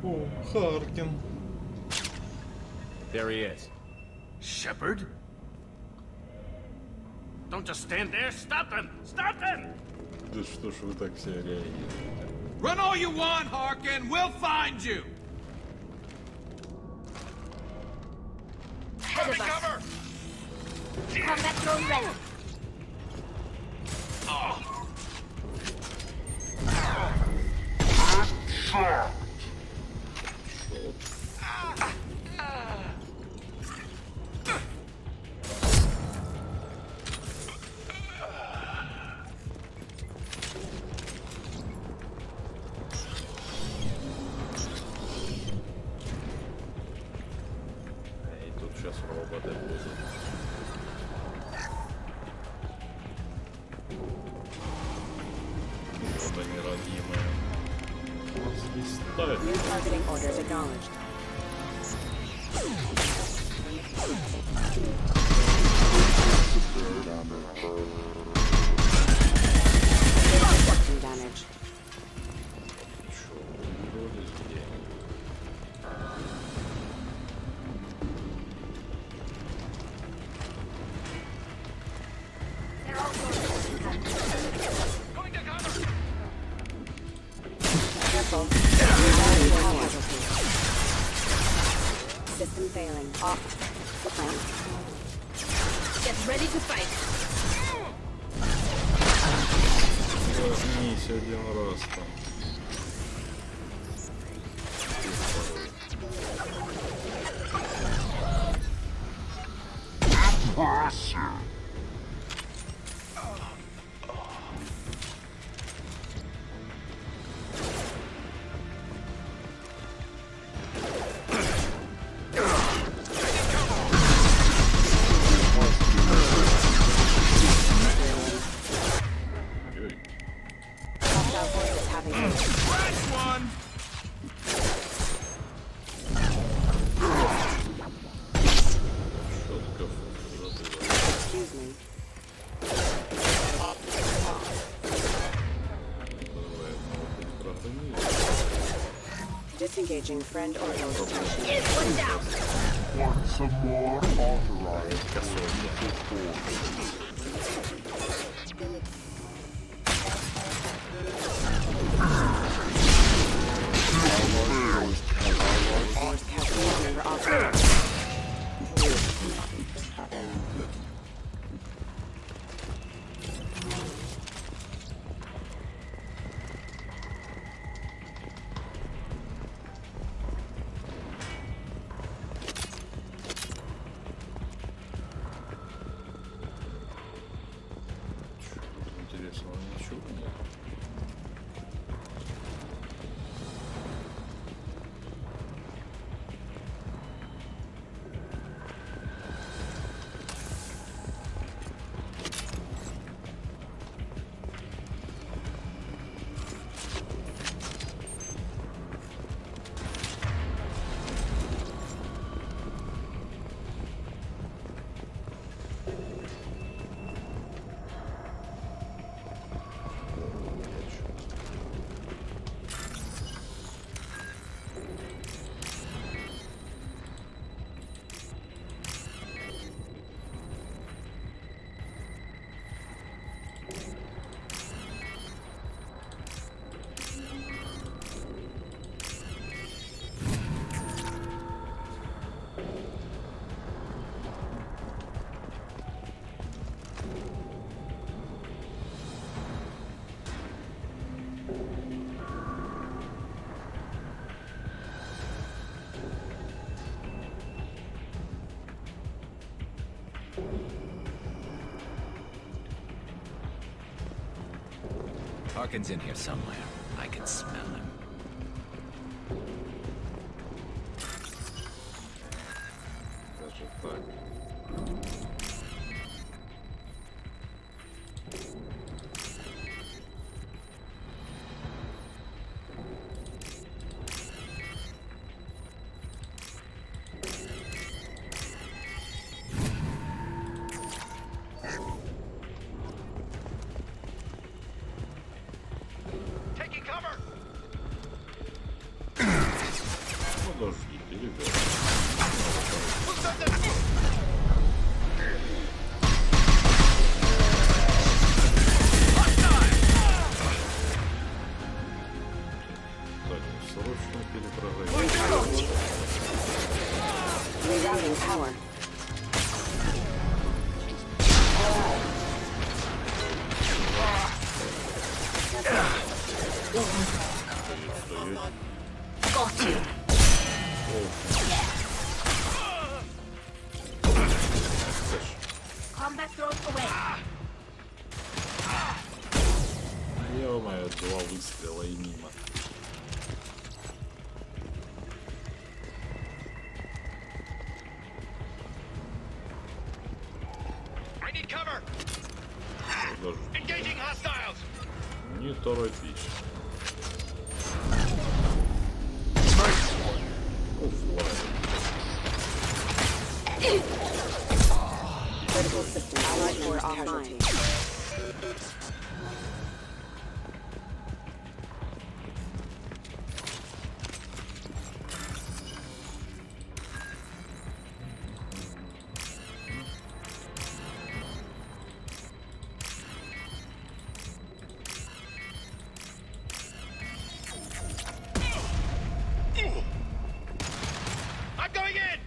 О, Харкин. There he is. Shepard? Don't just stand there. Stop them! Stop them! Да что ж вы так все реагируете? Run all you want, Harkin! We'll find you! Ahead of us. Cover! Combat drone ready. И тут сейчас роботы будут. Вот они, родимые. Нас здесь ставят. New targeting orders acknowledged. Taking damage. Careful. System failing. Off. Plant. Get ready to fight. Вернись один раз там. Excuse me. Disengaging friend or foe detection. One down. Want some more? Authorized. Member authorized. Интересного ничего нет. Harkin's in here somewhere. I can smell him. Даже так. Taking cover! Ё-моё, 2 выстрела и мимо. I need cover. Даже Engaging hostiles. не торопись. Critical system allied force casualty. I'm going in.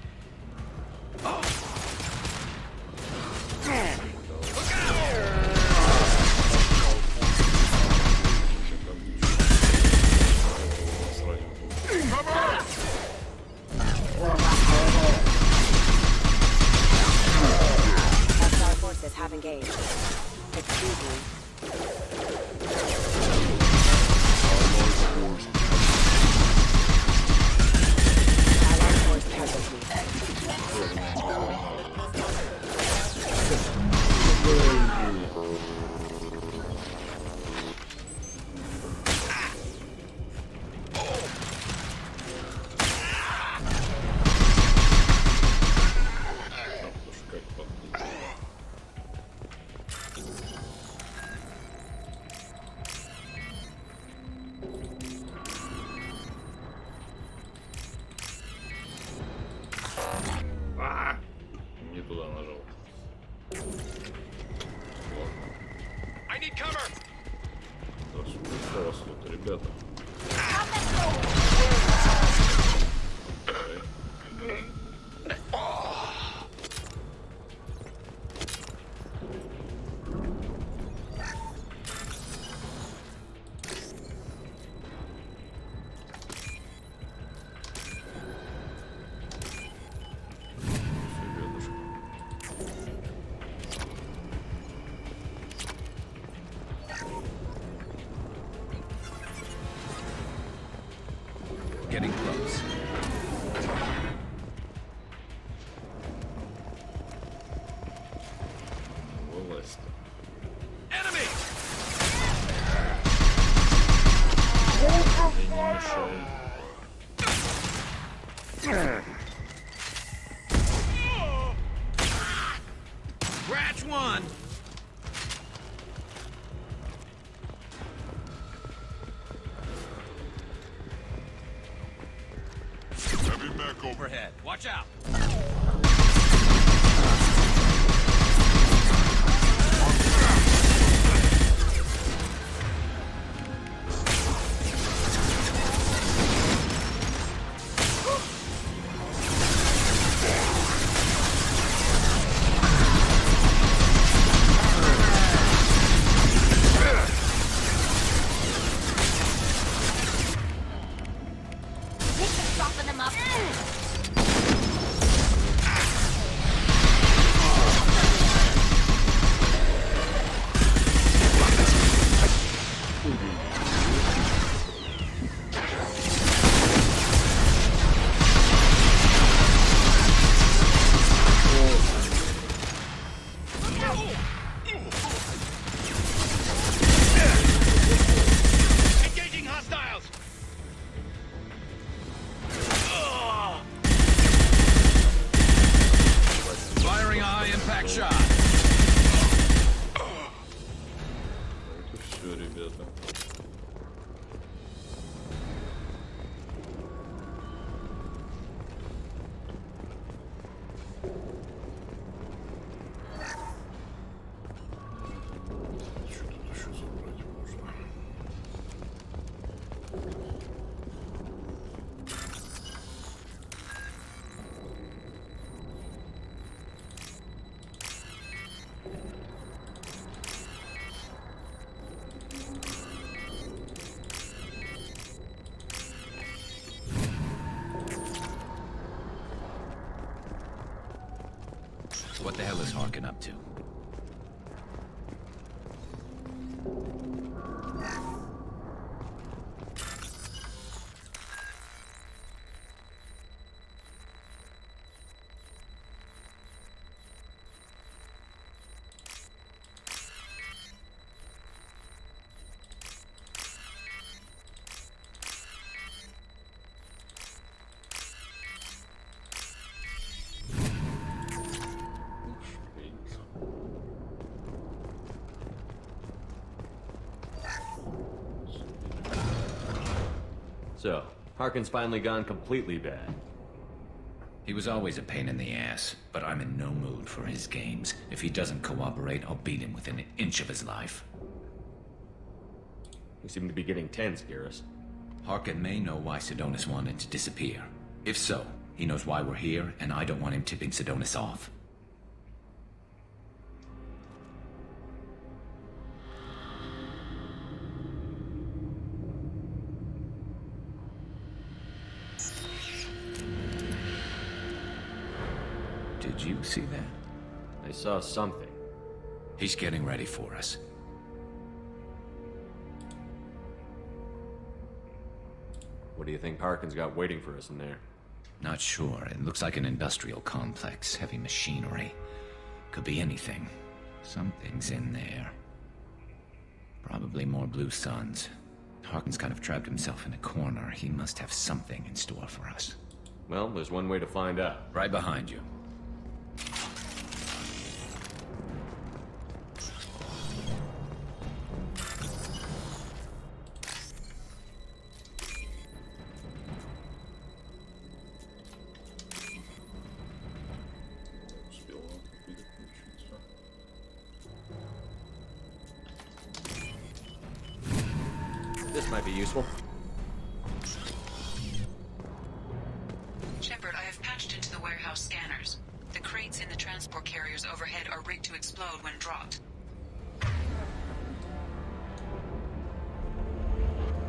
Hostile forces have engaged. Excuse me. Allied force casualty. Не туда нажал. I need cover. Да сколько вас тут, ребята? Getting close. Вылазь. Enemy. Ты не мешай. Scratch one. Heavy mech overhead. Watch out. Soften them up. Engaging hostiles. Firing a high-impact shot. Это все, ребята. Что тут еще забрать можно? What the hell is Harkin up to? So, Harkin's finally gone completely bad. He was always a pain in the ass, but I'm in no mood for his games. If he doesn't cooperate, I'll beat him within an inch of his life. You seem to be getting tense, Garrus. Harkin may know why Sidonis wanted to disappear. If so, he knows why we're here, and I don't want him tipping Sidonis off. Did you see that? I saw something. He's getting ready for us. What do you think Harkin's got waiting for us in there? Not sure. It looks like an industrial complex. Heavy machinery. Could be anything. Something's in there. Probably more Blue Suns. Harkin's kind of trapped himself in a corner. He must have something in store for us. Well, there's one way to find out. Right behind you. This might be useful. Shepard, I have patched into the warehouse scanners. The crates in the transport carriers overhead are rigged to explode when dropped.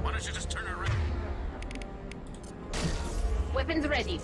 Why don't you just turn around? Weapons ready.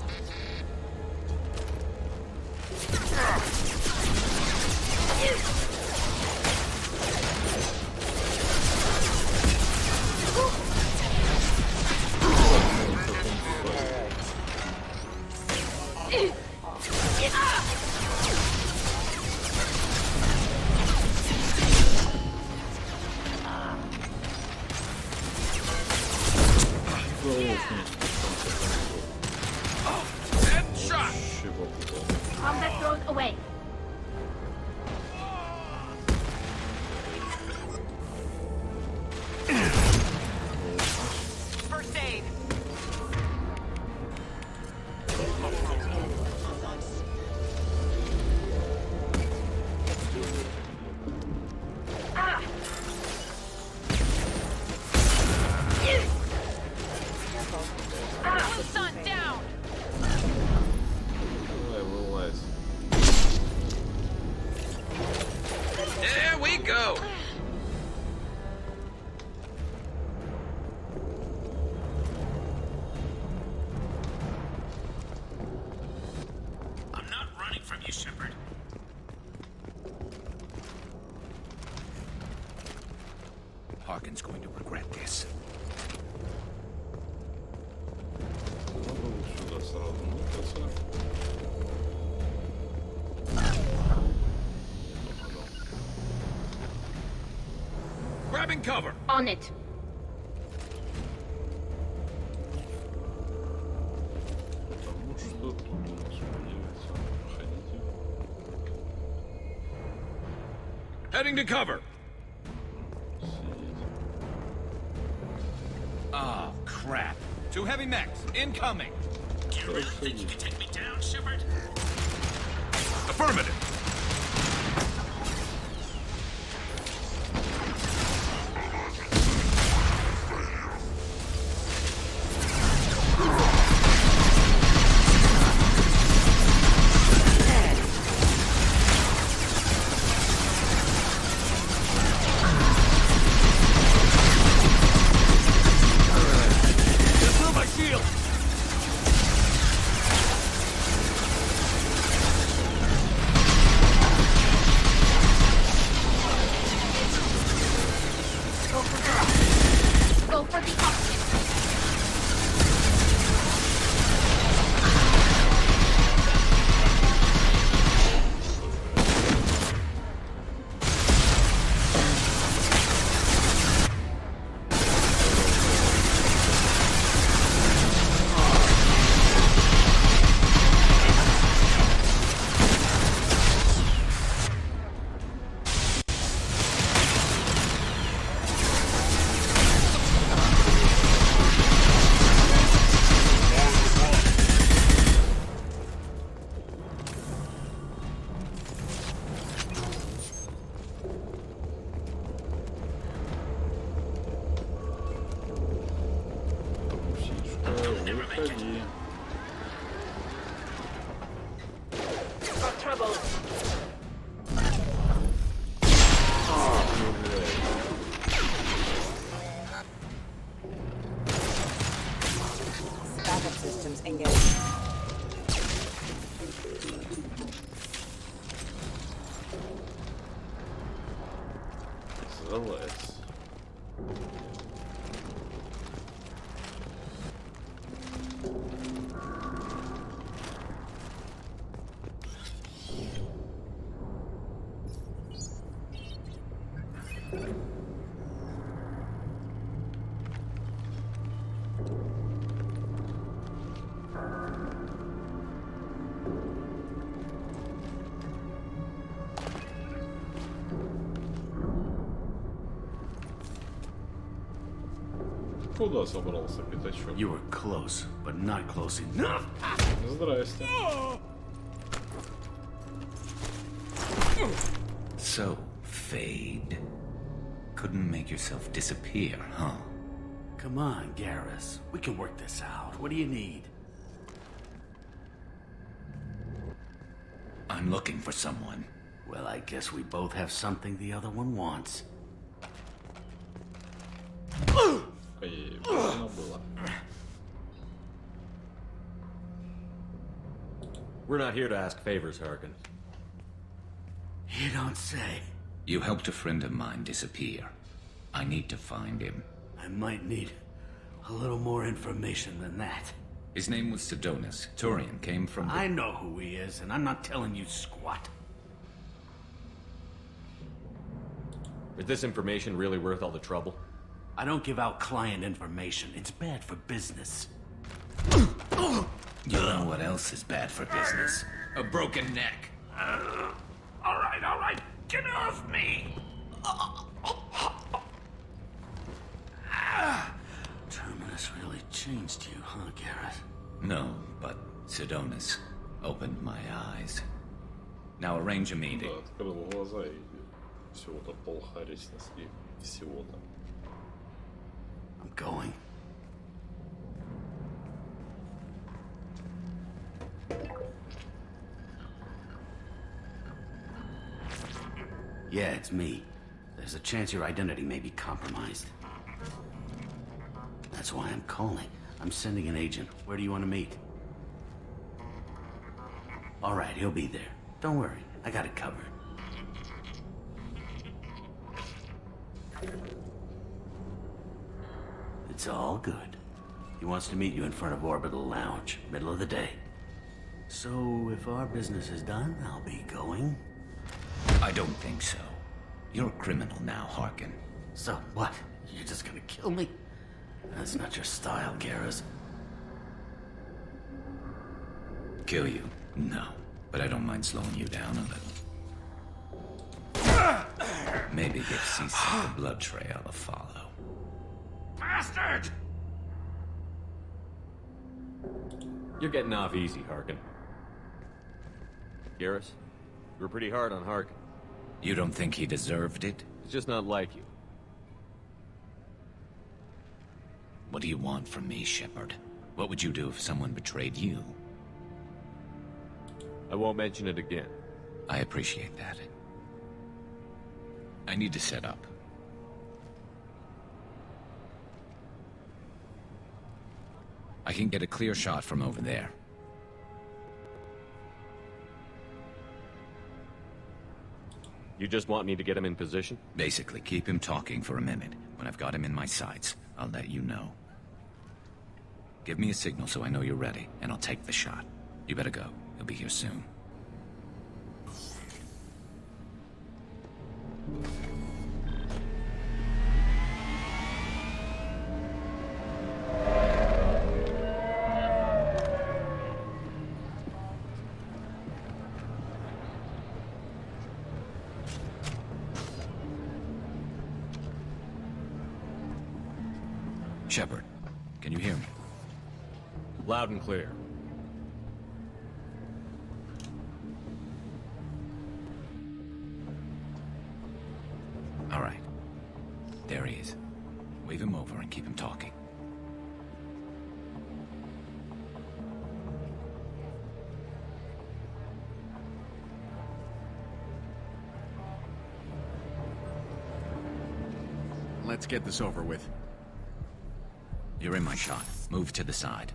Combat drones away. First aid. Sun down. There we go! I'm not running from you, Shepard. Harkin's going to regret this. Grabbing cover! On it. Heading to cover! Oh, crap. Two heavy mechs, incoming! Do you really think you can take me down, Shepard? Affirmative! Заходи. Got trouble. Backup systems engaged. Залазь. Куда собрался, пятачок? You were close, but not close enough. Здрасте. So, Fade. Couldn't make yourself disappear, huh? Come on, Garrus. We can work this out. What do you need? I'm looking for someone. Well, I guess we both have something the other one wants. Ой, больно было. We're not here to ask favors, Harkin. You don't say. You helped a friend of mine disappear. I need to find him. I might need a little more information than that. His name was Sidonus. Turian came from the... I know who he is, and I'm not telling you squat. Is this information really worth all the trouble? I don't give out client information. It's bad for business. You know what else is bad for business? A broken neck. All right. Get off me! Terminus really changed you, huh, Garrett? No, but Sidonus opened my eyes. Now arrange a meeting. Да, открыл глаза и всего-то полхарись носки. Всего-то. I'm going. Yeah, it's me. There's a chance your identity may be compromised. That's why I'm calling. I'm sending an agent. Where do you want to meet? All right, he'll be there. Don't worry, I got it covered. It's all good. He wants to meet you in front of Orbital Lounge, middle of the day. So, if our business is done, I'll be going. I don't think so. You're a criminal now, Harkin. So what? You're just gonna kill me? That's not your style, Garrus. Kill you? No. But I don't mind slowing you down a little. Maybe give Cecil the blood trail a follow. Bastard! You're getting off easy, Harkin. Garrus, you were pretty hard on Harkin. You don't think he deserved it? It's just not like you. What do you want from me, Shepard? What would you do if someone betrayed you? I won't mention it again. I appreciate that. I need to set up. I can get a clear shot from over there. You just want me to get him in position? Basically, keep him talking for a minute. When I've got him in my sights, I'll let you know. Give me a signal so I know you're ready, and I'll take the shot. You better go. He'll be here soon. Shepard, can you hear me? Loud and clear. All right. There he is. Wave him over and keep him talking. Let's get this over with. You're in my shot. Move to the side.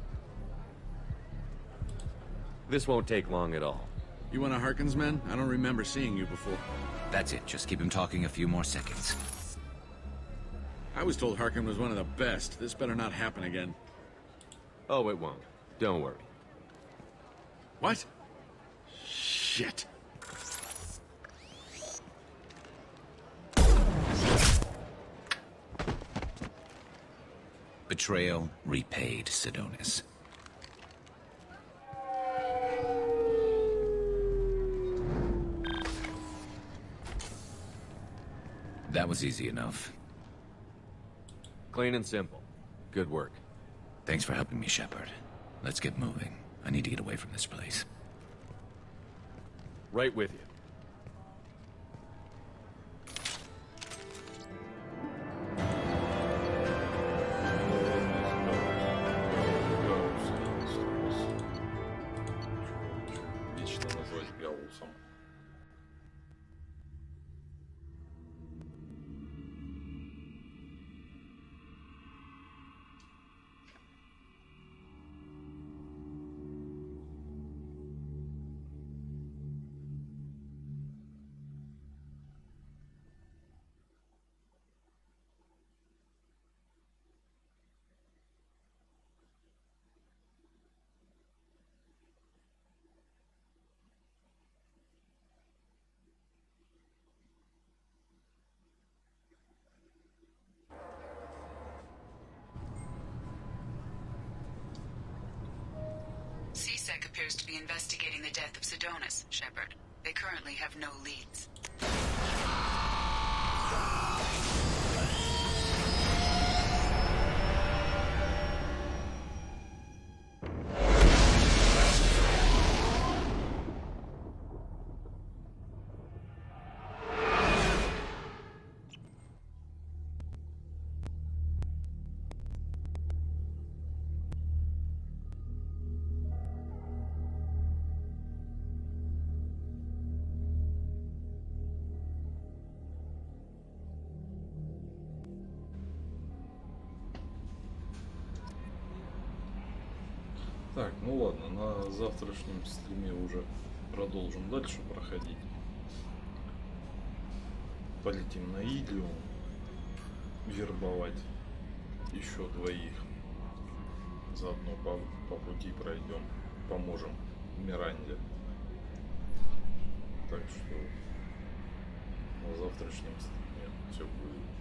This won't take long at all. You one of Harkin's men? I don't remember seeing you before. That's it. Just keep him talking a few more seconds. I was told Harkin was one of the best. This better not happen again. Oh, it won't. Don't worry. What? Shit. Betrayal repaid, Sidonis. That was easy enough. Clean and simple. Good work. Thanks for helping me, Shepard. Let's get moving. I need to get away from this place. Right with you. Вечно назвать Гаусом. CSEC appears to be investigating the death of Sidonis, Shepard. They currently have no leads. Так, ну ладно, на завтрашнем стриме уже продолжим дальше проходить. Полетим на Илиум, вербовать еще двоих. Заодно по пути пройдем, поможем Миранде. Так что на завтрашнем стриме все будет.